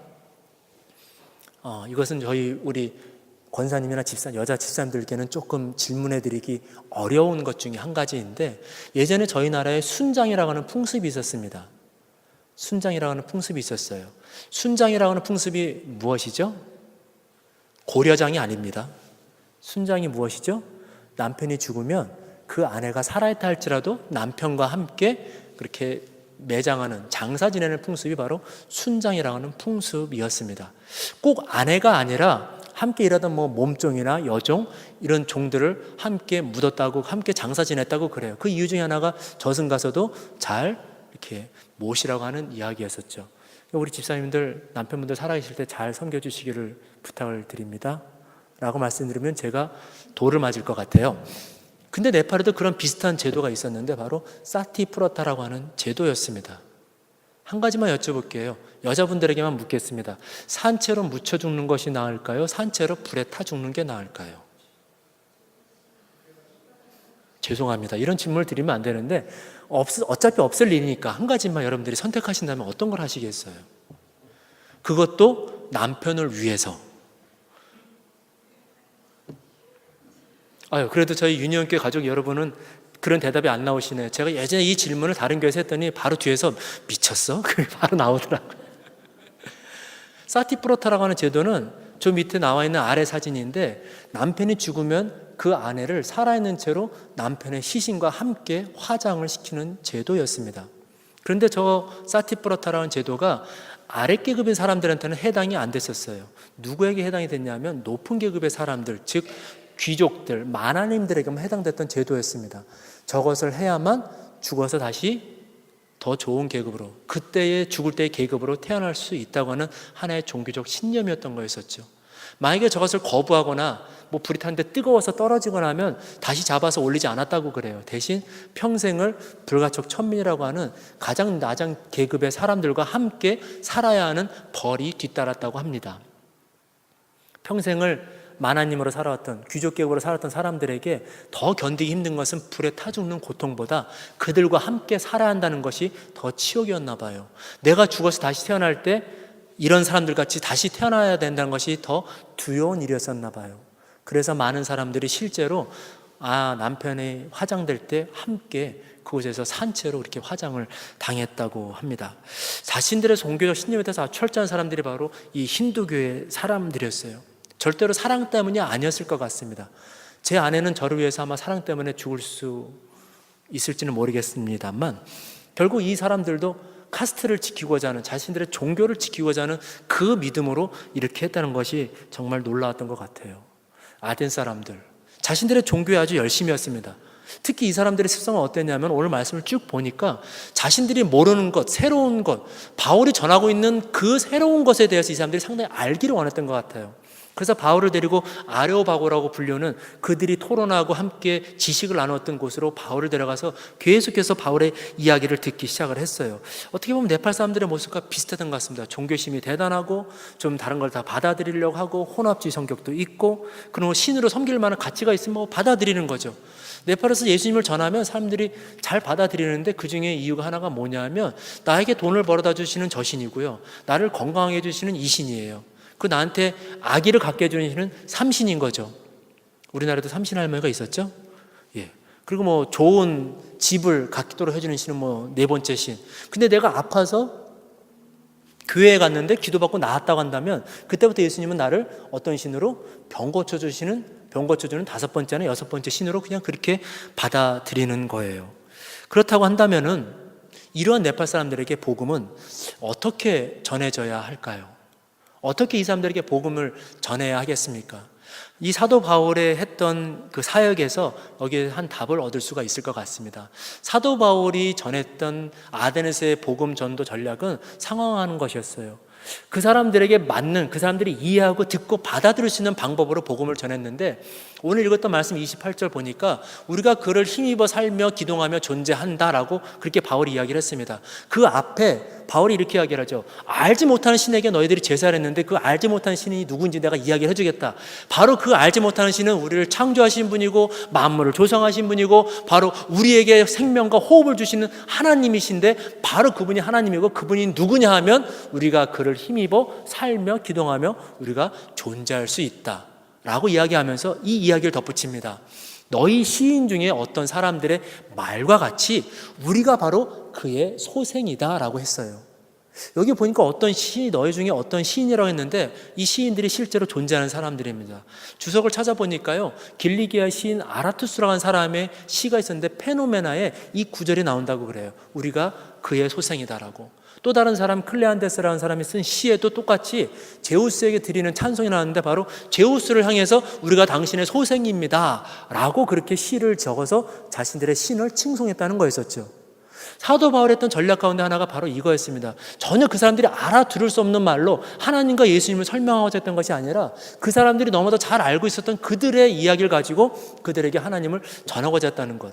S1: 이것은 우리 권사님이나 여자 집사님들께는 조금 질문해 드리기 어려운 것 중에 한 가지인데, 예전에 저희 나라에 순장이라고 하는 풍습이 있었습니다. 순장이라고 하는 풍습이 있었어요. 순장이라고 하는 풍습이 무엇이죠? 고려장이 아닙니다. 순장이 무엇이죠? 남편이 죽으면 그 아내가 살아있다 할지라도 남편과 함께 그렇게 매장하는, 장사 지내는 풍습이 바로 순장이라고 하는 풍습이었습니다. 꼭 아내가 아니라 함께 일하던 뭐 몸종이나 여종 이런 종들을 함께 묻었다고, 함께 장사 지냈다고 그래요. 그 이유 중에 하나가 저승 가서도 잘 이렇게 모시라고 하는 이야기였었죠. 우리 집사님들, 남편분들 살아계실 때 잘 섬겨주시기를 부탁을 드립니다 라고 말씀드리면 제가 돌을 맞을 것 같아요. 근데 네팔에도 그런 비슷한 제도가 있었는데 바로 사티프러타라고 하는 제도였습니다. 한 가지만 여쭤볼게요. 여자분들에게만 묻겠습니다. 산채로 묻혀 죽는 것이 나을까요? 산채로 불에 타 죽는 게 나을까요? 죄송합니다. 이런 질문을 드리면 안 되는데 어차피 없을 일이니까 한 가지만 여러분들이 선택하신다면 어떤 걸 하시겠어요? 그것도 남편을 위해서. 그래도 저희 유니온교회 가족 여러분은 그런 대답이 안 나오시네요. 제가 예전에 이 질문을 다른 교회에서 했더니 바로 뒤에서 미쳤어? 그게 바로 나오더라고요. 사티프로타라고 하는 제도는 저 밑에 나와 있는 아래 사진인데 남편이 죽으면 그 아내를 살아있는 채로 남편의 시신과 함께 화장을 시키는 제도였습니다. 그런데 저 사티프로타라는 제도가 아래 계급인 사람들한테는 해당이 안 됐었어요. 누구에게 해당이 됐냐면 높은 계급의 사람들, 즉 귀족들, 만화님들에게만 해당됐던 제도였습니다. 저것을 해야만 죽어서 다시 더 좋은 계급으로, 그때의 죽을 때의 계급으로 태어날 수 있다고 하는 하나의 종교적 신념이었던 거였었죠. 만약에 저것을 거부하거나 불이 탔는데 뜨거워서 떨어지거나 하면 다시 잡아서 올리지 않았다고 그래요. 대신 평생을 불가촉 천민이라고 하는 가장 낮은 계급의 사람들과 함께 살아야 하는 벌이 뒤따랐다고 합니다. 평생을 만화님으로 살아왔던, 귀족 계급으로 살았던 사람들에게 더 견디기 힘든 것은 불에 타 죽는 고통보다 그들과 함께 살아야 한다는 것이 더 치욕이었나 봐요. 내가 죽어서 다시 태어날 때 이런 사람들 같이 다시 태어나야 된다는 것이 더 두려운 일이었었나 봐요. 그래서 많은 사람들이 실제로 남편이 화장될 때 함께 그곳에서 산채로 이렇게 화장을 당했다고 합니다. 자신들의 종교적 신념에 대해서 철저한 사람들이 바로 이 힌두교의 사람들이었어요. 절대로 사랑 때문이 아니었을 것 같습니다. 제 아내는 저를 위해서 아마 사랑 때문에 죽을 수 있을지는 모르겠습니다만 결국 이 사람들도 카스트를 지키고자 하는, 자신들의 종교를 지키고자 하는 그 믿음으로 이렇게 했다는 것이 정말 놀라웠던 것 같아요. 아덴 사람들, 자신들의 종교에 아주 열심히 였습니다. 특히 이 사람들의 습성은 어땠냐면 오늘 말씀을 쭉 보니까 자신들이 모르는 것, 새로운 것, 바울이 전하고 있는 그 새로운 것에 대해서 이 사람들이 상당히 알기를 원했던 것 같아요. 그래서 바울을 데리고 아레오바고라고 불리는 그들이 토론하고 함께 지식을 나눴던 곳으로 바울을 데려가서 계속해서 바울의 이야기를 듣기 시작을 했어요. 어떻게 보면 네팔 사람들의 모습과 비슷했던 것 같습니다. 종교심이 대단하고 좀 다른 걸 다 받아들이려고 하고 혼합주의 성격도 있고 그리고 신으로 섬길 만한 가치가 있으면 받아들이는 거죠. 네팔에서 예수님을 전하면 사람들이 잘 받아들이는데 그 중에 이유가 하나가 뭐냐면 나에게 돈을 벌어다 주시는 저 신이고요, 나를 건강하게 해주시는 이 신이에요. 그 나한테 아기를 갖게 해주는 신은 삼신인 거죠. 우리나라도 삼신 할머니가 있었죠. 그리고 좋은 집을 갖도록 해주는 신은 네 번째 신. 근데 내가 아파서 교회에 갔는데 기도받고 나았다고 한다면 그때부터 예수님은 나를 어떤 신으로 병 고쳐주는 다섯 번째나 여섯 번째 신으로 그냥 그렇게 받아들이는 거예요. 그렇다고 한다면은 이러한 네팔 사람들에게 복음은 어떻게 전해져야 할까요? 어떻게 이 사람들에게 복음을 전해야 하겠습니까? 이 사도 바울의 했던 그 사역에서 여기에 한 답을 얻을 수가 있을 것 같습니다. 사도 바울이 전했던 아데네스의 복음 전도 전략은 상황하는 것이었어요. 그 사람들에게 맞는, 그 사람들이 이해하고 듣고 받아들일 수 있는 방법으로 복음을 전했는데 오늘 읽었던 말씀 28절 보니까 우리가 그를 힘입어 살며 기동하며 존재한다라고 그렇게 바울이 이야기를 했습니다. 그 앞에 바울이 이렇게 이야기를 하죠. 알지 못하는 신에게 너희들이 제사를 했는데 그 알지 못하는 신이 누군지 내가 이야기를 해주겠다. 바로 그 알지 못하는 신은 우리를 창조하신 분이고 만물을 조성하신 분이고 바로 우리에게 생명과 호흡을 주시는 하나님이신데 바로 그분이 하나님이고 그분이 누구냐 하면 우리가 그를 힘입어 살며 기동하며 우리가 존재할 수 있다 라고 이야기하면서 이 이야기를 덧붙입니다. 너희 시인 중에 어떤 사람들의 말과 같이 우리가 바로 그의 소생이다 라고 했어요. 여기 보니까 어떤 시인이 너희 중에 어떤 시인이라고 했는데 이 시인들이 실제로 존재하는 사람들입니다. 주석을 찾아보니까요, 길리기아 시인 아라투스라고 하는 사람의 시가 있었는데 페노메나에 이 구절이 나온다고 그래요. 우리가 그의 소생이다라고. 또 다른 사람 클레안데스라는 사람이 쓴 시에도 똑같이 제우스에게 드리는 찬송이 나왔는데 바로 제우스를 향해서 우리가 당신의 소생입니다 라고 그렇게 시를 적어서 자신들의 신을 칭송했다는 거였었죠. 사도 바울이 했던 전략 가운데 하나가 바로 이거였습니다. 전혀 그 사람들이 알아들을 수 없는 말로 하나님과 예수님을 설명하고자 했던 것이 아니라 그 사람들이 너무도 잘 알고 있었던 그들의 이야기를 가지고 그들에게 하나님을 전하고자 했다는 것.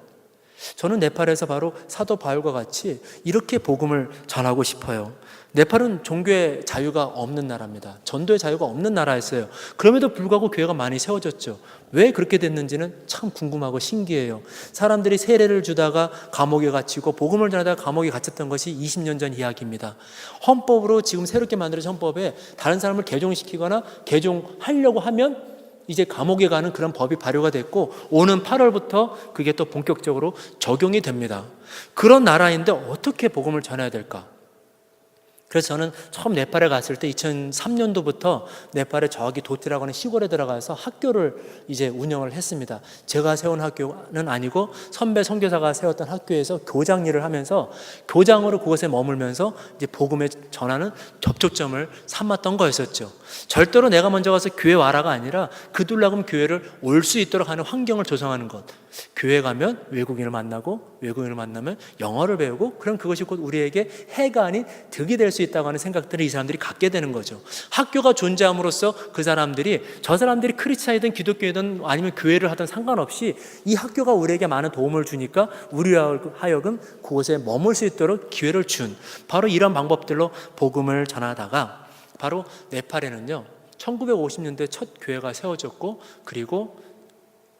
S1: 저는 네팔에서 바로 사도 바울과 같이 이렇게 복음을 전하고 싶어요. 네팔은 종교의 자유가 없는 나라입니다. 전도의 자유가 없는 나라였어요. 그럼에도 불구하고 교회가 많이 세워졌죠. 왜 그렇게 됐는지는 참 궁금하고 신기해요. 사람들이 세례를 주다가 감옥에 갇히고 복음을 전하다가 감옥에 갇혔던 것이 20년 전 이야기입니다. 헌법으로 지금 새롭게 만들어진 헌법에 다른 사람을 개종시키거나 개종하려고 하면 이제 감옥에 가는 그런 법이 발효가 됐고 오는 8월부터 그게 또 본격적으로 적용이 됩니다. 그런 나라인데 어떻게 복음을 전해야 될까? 그래서 저는 처음 네팔에 갔을 때 2003년도부터 네팔의 저기 도티라고 하는 시골에 들어가서 학교를 이제 운영을 했습니다. 제가 세운 학교는 아니고 선배 선교사가 세웠던 학교에서 교장 일을 하면서 교장으로 그곳에 머물면서 이제 복음을 전하는 접촉점을 삼았던 거였었죠. 절대로 내가 먼저 가서 교회 와라가 아니라 그들로 하여금 교회를 올 수 있도록 하는 환경을 조성하는 것. 교회 가면 외국인을 만나고 외국인을 만나면 영어를 배우고 그럼 그것이 곧 우리에게 해가 아닌 득이 될 수 있다고 하는 생각들을 이 사람들이 갖게 되는 거죠. 학교가 존재함으로써 그 사람들이 저 사람들이 크리스찬이든 기독교이든 아니면 교회를 하든 상관없이 이 학교가 우리에게 많은 도움을 주니까 우리와 하여금 그곳에 머물 수 있도록 기회를 준 바로 이런 방법들로 복음을 전하다가 바로 네팔에는요 1950년대 첫 교회가 세워졌고 그리고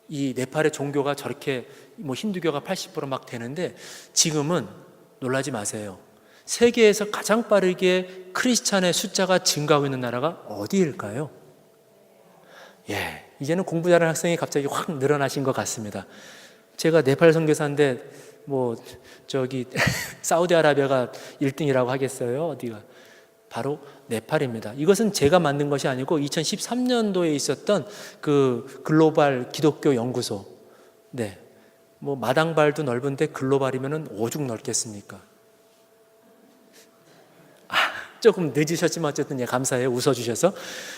S1: 이 네팔의 종교가 저렇게 힌두교가 80% 되는데 지금은 놀라지 마세요. 세계에서 가장 빠르게 크리스찬의 숫자가 증가하고 있는 나라가 어디일까요? 이제는 공부 잘하는 학생이 갑자기 확 늘어나신 것 같습니다. 제가 네팔 선교사인데 사우디아라비아가 1등이라고 하겠어요? 어디가? 바로 네팔입니다. 이것은 제가 만든 것이 아니고 2013년도에 있었던 그 글로벌 기독교 연구소. 마당발도 넓은데 글로벌이면 오죽 넓겠습니까? 조금 늦으셨지만 어쨌든 감사해요. 웃어주셔서.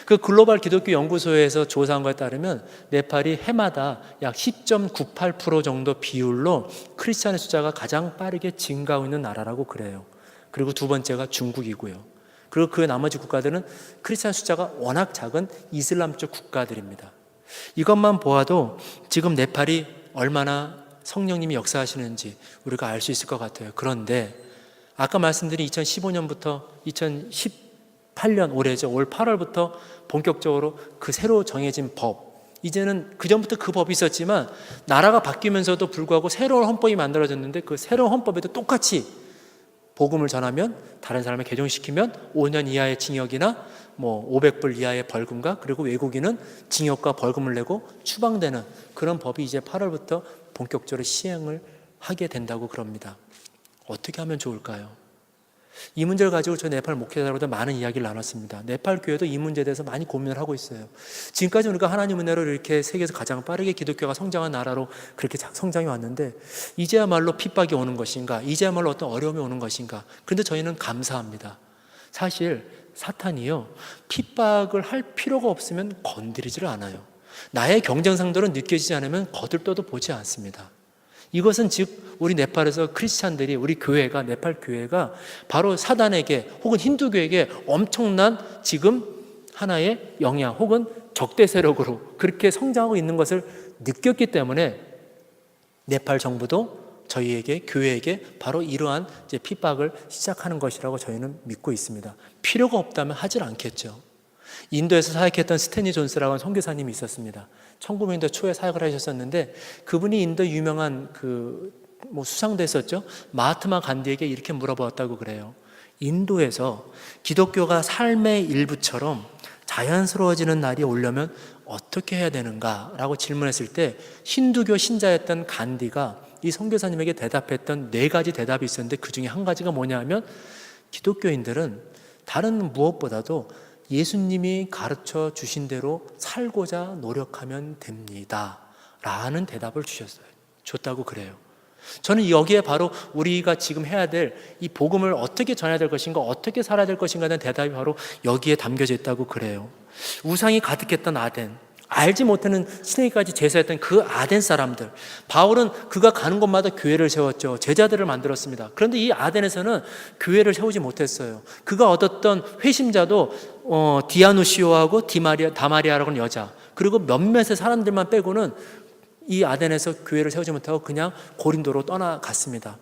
S1: 그 글로벌 기독교 연구소에서 조사한 것에 따르면 네팔이 해마다 약 10.98% 정도 비율로 크리스찬의 숫자가 가장 빠르게 증가하고 있는 나라라고 그래요. 그리고 두 번째가 중국이고요. 그리고 그 나머지 국가들은 크리스찬 숫자가 워낙 작은 이슬람적 국가들입니다. 이것만 보아도 지금 네팔이 얼마나 성령님이 역사하시는지 우리가 알 수 있을 것 같아요. 그런데 아까 말씀드린 2015년부터 2018년 올해죠. 올 8월부터 본격적으로 그 새로 정해진 법, 이제는 그전부터 그 법이 있었지만 나라가 바뀌면서도 불구하고 새로운 헌법이 만들어졌는데 그 새로운 헌법에도 똑같이 복음을 전하면 다른 사람을 개종시키면 5년 이하의 징역이나 500불 이하의 벌금과 그리고 외국인은 징역과 벌금을 내고 추방되는 그런 법이 이제 8월부터 본격적으로 시행을 하게 된다고 그럽니다. 어떻게 하면 좋을까요? 이 문제를 가지고 저 네팔 목회자로도 많은 이야기를 나눴습니다. 네팔 교회도 이 문제에 대해서 많이 고민을 하고 있어요. 지금까지 우리가 하나님 은혜로 이렇게 세계에서 가장 빠르게 기독교가 성장한 나라로 그렇게 성장해 왔는데 이제야말로 핍박이 오는 것인가? 이제야말로 어떤 어려움이 오는 것인가? 그런데 저희는 감사합니다. 사실 사탄이요 핍박을 할 필요가 없으면 건드리지를 않아요. 나의 경쟁상도로 느껴지지 않으면 거들떠도 보지 않습니다. 이것은 즉 우리 네팔에서 크리스찬들이 우리 교회가 네팔 교회가 바로 사단에게 혹은 힌두교에게 엄청난 지금 하나의 영향 혹은 적대 세력으로 그렇게 성장하고 있는 것을 느꼈기 때문에 네팔 정부도 저희에게 교회에게 바로 이러한 이제 핍박을 시작하는 것이라고 저희는 믿고 있습니다. 필요가 없다면 하질 않겠죠. 인도에서 사역했던 스탠리 존스라고 하는 선교사님이 있었습니다. 1900년대 초에 사역을 하셨었는데 그분이 인도 유명한 수상도 했었죠. 마하트마 간디에게 이렇게 물어보았다고 그래요. 인도에서 기독교가 삶의 일부처럼 자연스러워지는 날이 오려면 어떻게 해야 되는가? 라고 질문했을 때 힌두교 신자였던 간디가 이 선교사님에게 대답했던 4가지 대답이 있었는데 그 중에 한 가지가 뭐냐 하면 기독교인들은 다른 무엇보다도 예수님이 가르쳐 주신 대로 살고자 노력하면 됩니다 라는 대답을 줬다고 그래요. 저는 여기에 바로 우리가 지금 해야 될 이 복음을 어떻게 전해야 될 것인가, 어떻게 살아야 될 것인가에 대한 대답이 바로 여기에 담겨져 있다고 그래요. 우상이 가득했던 아덴, 알지 못하는 신에게까지 제사했던 그 아덴 사람들, 바울은 그가 가는 곳마다 교회를 세웠죠. 제자들을 만들었습니다. 그런데 이 아덴에서는 교회를 세우지 못했어요. 그가 얻었던 회심자도 디아누시오하고 다마리아라는 여자, 그리고 몇몇의 사람들만 빼고는 이 아덴에서 교회를 세우지 못하고 그냥 고린도로 떠나갔습니다.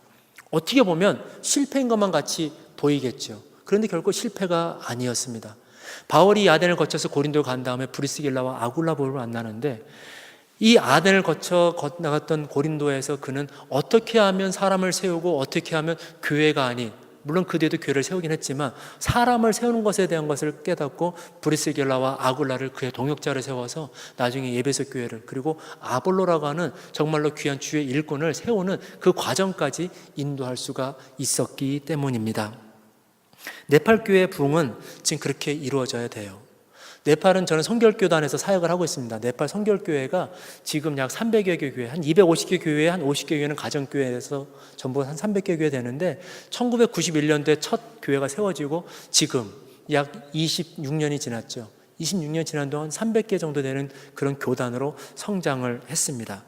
S1: 어떻게 보면 실패인 것만 같이 보이겠죠. 그런데 결코 실패가 아니었습니다. 바울이 아덴을 거쳐서 고린도로 간 다음에 브리스길라와 아굴라보를 만나는데, 이 아덴을 거쳐 나갔던 고린도에서 그는 어떻게 하면 사람을 세우고 어떻게 하면 교회가 아닌, 물론 그 뒤에도 교회를 세우긴 했지만 사람을 세우는 것에 대한 것을 깨닫고 브리스길라와 아굴라를 그의 동역자를 세워서 나중에 예배소 교회를, 그리고 아볼로라고 하는 정말로 귀한 주의 일꾼을 세우는 그 과정까지 인도할 수가 있었기 때문입니다. 네팔 교회의 부흥은 지금 그렇게 이루어져야 돼요. 네팔은 저는 성결교단에서 사역을 하고 있습니다. 네팔 성결교회가 지금 약 300여 개 교회, 한 250개 교회, 한 50개 교회는 가정교회에서 전부 한 300개 교회 되는데, 1991년도에 첫 교회가 세워지고 지금 약 26년이 지났죠. 26년 지난 동안 300개 정도 되는 그런 교단으로 성장을 했습니다.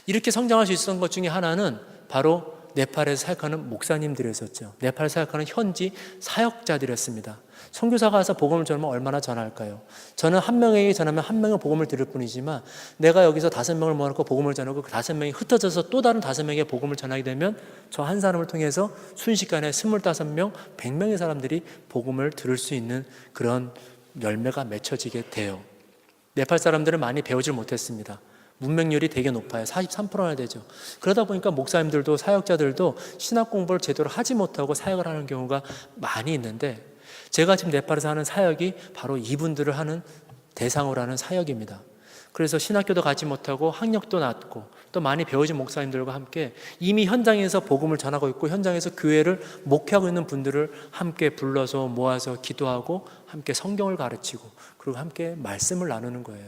S1: 이렇게 성장할 수 있었던 것 중에 하나는 바로 네팔에서 사역하는 목사님들이었었죠. 네팔에서 사역하는 현지 사역자들이었습니다. 선교사가 와서 복음을 전하면 얼마나 전할까요? 저는 한 명에게 전하면 한 명의 복음을 들을 뿐이지만, 내가 여기서 5명을 모아놓고 복음을 전하고 그 5명이 흩어져서 또 다른 5명에게 복음을 전하게 되면 저 한 사람을 통해서 순식간에 25명, 100명의 사람들이 복음을 들을 수 있는 그런 열매가 맺혀지게 돼요. 네팔 사람들은 많이 배우질 못했습니다. 문맹률이 되게 높아요. 43%나 되죠. 그러다 보니까 목사님들도 사역자들도 신학 공부를 제대로 하지 못하고 사역을 하는 경우가 많이 있는데, 제가 지금 네팔에서 하는 사역이 바로 이분들을 하는 대상으로 하는 사역입니다. 그래서 신학교도 가지 못하고 학력도 낮고 또 많이 배우진 목사님들과 함께 이미 현장에서 복음을 전하고 있고 현장에서 교회를 목회하고 있는 분들을 함께 불러서 모아서 기도하고 함께 성경을 가르치고 그리고 함께 말씀을 나누는 거예요.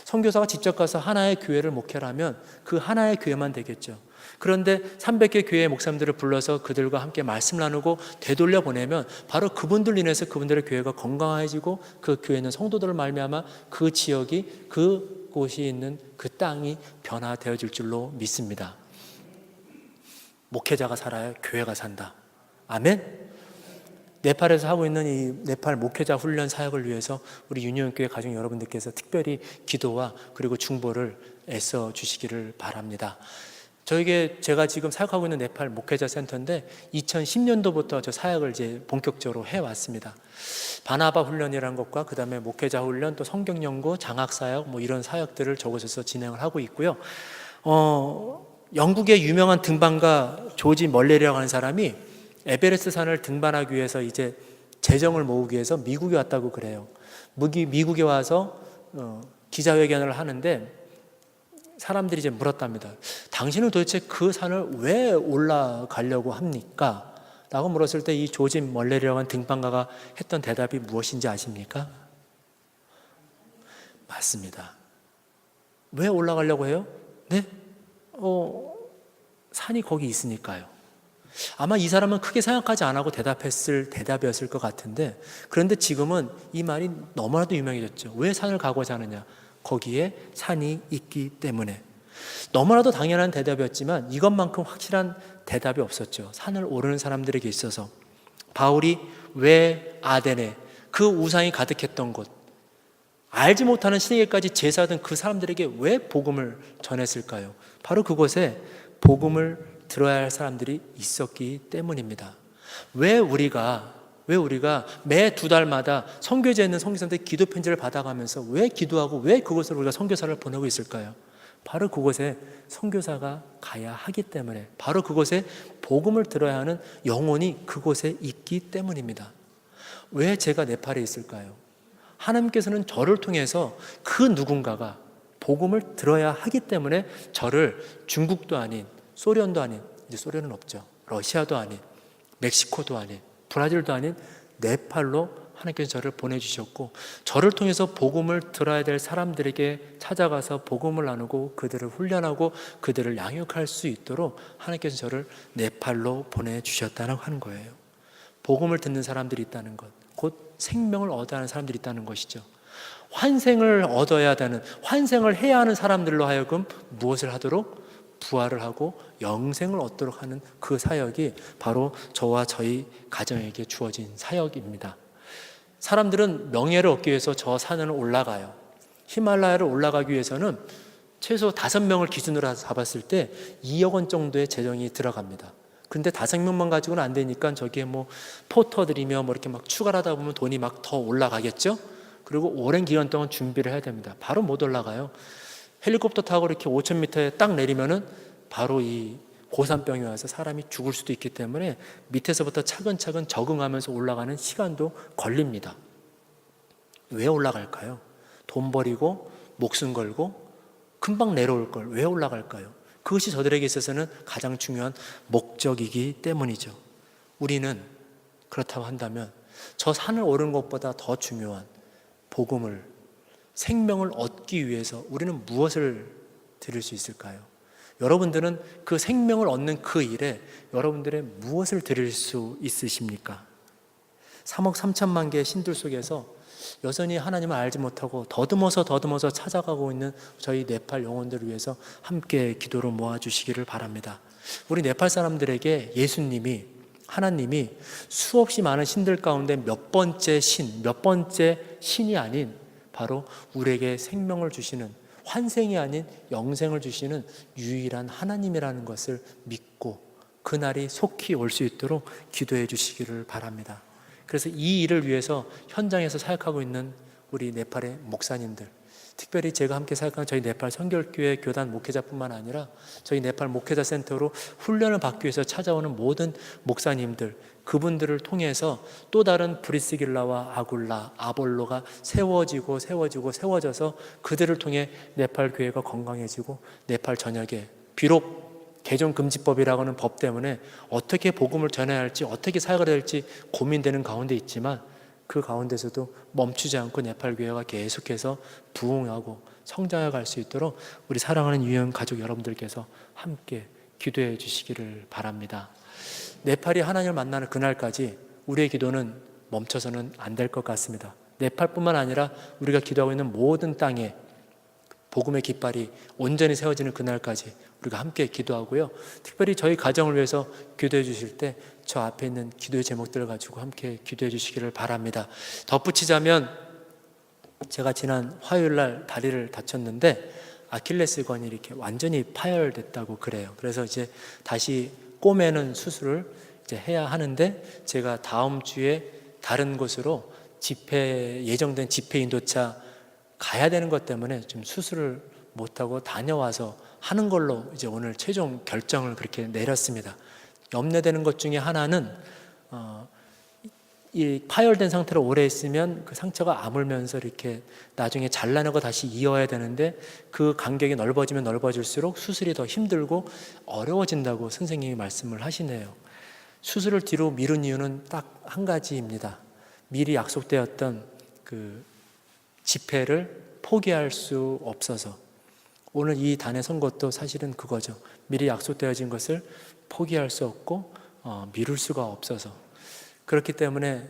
S1: 선교사가 직접 가서 하나의 교회를 목회하면 그 하나의 교회만 되겠죠. 그런데 300개 교회의 목사님들을 불러서 그들과 함께 말씀 나누고 되돌려 보내면 바로 그분들 인해서 그분들의 교회가 건강해지고 그 교회에 있는 성도들을 말미암아 그 지역이, 그곳이 있는 그 땅이 변화되어질 줄로 믿습니다. 목회자가 살아야 교회가 산다. 아멘. 네팔에서 하고 있는 이 네팔 목회자 훈련 사역을 위해서 우리 유니온교회 가족 여러분들께서 특별히 기도와 그리고 중보를 애써 주시기를 바랍니다. 제가 지금 사역하고 있는 네팔 목회자 센터인데 2010년도부터 저 사역을 이제 본격적으로 해왔습니다. 바나바 훈련이라는 것과 그 다음에 목회자 훈련, 또 성경 연구, 장학 사역 뭐 이런 사역들을 저곳에서 진행을 하고 있고요. 영국의 유명한 등반가 조지 멀레리라고 하는 사람이 에베레스트 산을 등반하기 위해서 이제 재정을 모으기 위해서 미국에 왔다고 그래요. 미국에 와서 기자회견을 하는데 사람들이 이제 물었답니다. 당신은 도대체 그 산을 왜 올라가려고 합니까? 라고 물었을 때 이 조지 멀레리라고 하는 등반가가 했던 대답이 무엇인지 아십니까? 맞습니다. 왜 올라가려고 해요? 네? 산이 거기 있으니까요. 아마 이 사람은 크게 생각하지 않고 대답했을 대답이었을 것 같은데, 그런데 지금은 이 말이 너무나도 유명해졌죠. 왜 산을 가고자 하느냐? 거기에 산이 있기 때문에. 너무나도 당연한 대답이었지만 이것만큼 확실한 대답이 없었죠. 산을 오르는 사람들에게 있어서. 바울이 왜 아덴에, 그 우상이 가득했던 곳, 알지 못하는 신에게까지 제사하던 그 사람들에게 왜 복음을 전했을까요? 바로 그곳에 복음을 들어야 할 사람들이 있었기 때문입니다. 왜 우리가 매 2달마다 선교지에 있는 선교사한테 기도 편지를 받아가면서 왜 기도하고 왜 그곳으로 우리가 선교사를 보내고 있을까요? 바로 그곳에 선교사가 가야 하기 때문에, 바로 그곳에 복음을 들어야 하는 영혼이 그곳에 있기 때문입니다. 왜 제가 네팔에 있을까요? 하나님께서는 저를 통해서 그 누군가가 복음을 들어야 하기 때문에 저를 중국도 아닌, 소련도 아닌, 이제 소련은 없죠, 러시아도 아닌, 멕시코도 아닌, 브라질도 아닌 네팔로 하나님께서 저를 보내주셨고, 저를 통해서 복음을 들어야 될 사람들에게 찾아가서 복음을 나누고 그들을 훈련하고 그들을 양육할 수 있도록 하나님께서 저를 네팔로 보내주셨다고 하는 거예요. 복음을 듣는 사람들이 있다는 것, 곧 생명을 얻어야 하는 사람들이 있다는 것이죠. 환생을 얻어야 되는, 환생을 해야 하는 사람들로 하여금 무엇을 하도록? 부활을 하고 영생을 얻도록 하는 그 사역이 바로 저와 저희 가정에게 주어진 사역입니다. 사람들은 명예를 얻기 위해서 저 산을 올라가요. 히말라야를 올라가기 위해서는 최소 5명을 기준으로 잡았을 때 2억 원 정도의 재정이 들어갑니다. 근데 5명만 가지고는 안 되니까 저기에 뭐 포터들이며 뭐 이렇게 막 추가를 하다 보면 돈이 막 더 올라가겠죠? 그리고 오랜 기간 동안 준비를 해야 됩니다. 바로 못 올라가요. 헬리콥터 타고 이렇게 5,000m에 딱 내리면은 바로 이 고산병이 와서 사람이 죽을 수도 있기 때문에 밑에서부터 차근차근 적응하면서 올라가는 시간도 걸립니다. 왜 올라갈까요? 돈 버리고 목숨 걸고 금방 내려올 걸 왜 올라갈까요? 그것이 저들에게 있어서는 가장 중요한 목적이기 때문이죠. 우리는 그렇다고 한다면 저 산을 오르는 것보다 더 중요한 복음을, 생명을 얻기 위해서 우리는 무엇을 드릴 수 있을까요? 여러분들은 그 생명을 얻는 그 일에 여러분들의 무엇을 드릴 수 있으십니까? 3억 3천만 개의 신들 속에서 여전히 하나님을 알지 못하고 더듬어서 찾아가고 있는 저희 네팔 영혼들을 위해서 함께 기도로 모아주시기를 바랍니다. 우리 네팔 사람들에게 예수님이, 하나님이 수없이 많은 신들 가운데 몇 번째 신이 아닌 바로 우리에게 생명을 주시는, 환생이 아닌 영생을 주시는 유일한 하나님이라는 것을 믿고 그날이 속히 올 수 있도록 기도해 주시기를 바랍니다. 그래서 이 일을 위해서 현장에서 사역하고 있는 우리 네팔의 목사님들, 특별히 제가 함께 사역하는 저희 네팔 성결교회 교단 목회자뿐만 아니라 저희 네팔 목회자 센터로 훈련을 받기 위해서 찾아오는 모든 목사님들, 그분들을 통해서 또 다른 브리스길라와 아굴라, 아볼로가 세워져서 그들을 통해 네팔 교회가 건강해지고 네팔 전역에, 비록 개종금지법이라고 하는 법 때문에 어떻게 복음을 전해야 할지, 어떻게 사역을 해야 할지 고민되는 가운데 있지만 그 가운데서도 멈추지 않고 네팔 교회가 계속해서 부흥하고 성장해 갈 수 있도록 우리 사랑하는 유형 가족 여러분들께서 함께 기도해 주시기를 바랍니다. 네팔이 하나님을 만나는 그날까지 우리의 기도는 멈춰서는 안 될 것 같습니다. 네팔뿐만 아니라 우리가 기도하고 있는 모든 땅에 복음의 깃발이 온전히 세워지는 그날까지 우리가 함께 기도하고요. 특별히 저희 가정을 위해서 기도해 주실 때 저 앞에 있는 기도의 제목들을 가지고 함께 기도해 주시기를 바랍니다. 덧붙이자면 제가 지난 화요일 날 다리를 다쳤는데 아킬레스건이 이렇게 완전히 파열됐다고 그래요. 그래서 이제 다시 꼬매는 수술을 이제 해야 하는데 제가 다음 주에 다른 곳으로 예정된 집회 인도차 가야 되는 것 때문에 좀 수술을 못하고 다녀와서 하는 걸로 이제 오늘 최종 결정을 그렇게 내렸습니다. 염려되는 것 중에 하나는 이 파열된 상태로 오래 있으면 그 상처가 아물면서 이렇게 나중에 잘라내고 다시 이어야 되는데 그 간격이 넓어지면 넓어질수록 수술이 더 힘들고 어려워진다고 선생님이 말씀을 하시네요. 수술을 뒤로 미룬 이유는 딱 한 가지입니다. 미리 약속되었던 그 집회를 포기할 수 없어서. 오늘 이 단에 선 것도 사실은 그거죠. 미리 약속되어진 것을 포기할 수 없고 미룰 수가 없어서. 그렇기 때문에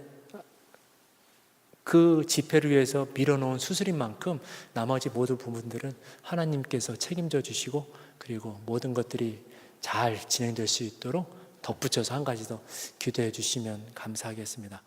S1: 그 집회를 위해서 미뤄놓은 수술인 만큼 나머지 모든 부분들은 하나님께서 책임져 주시고 그리고 모든 것들이 잘 진행될 수 있도록 덧붙여서 한 가지 더 기도해 주시면 감사하겠습니다.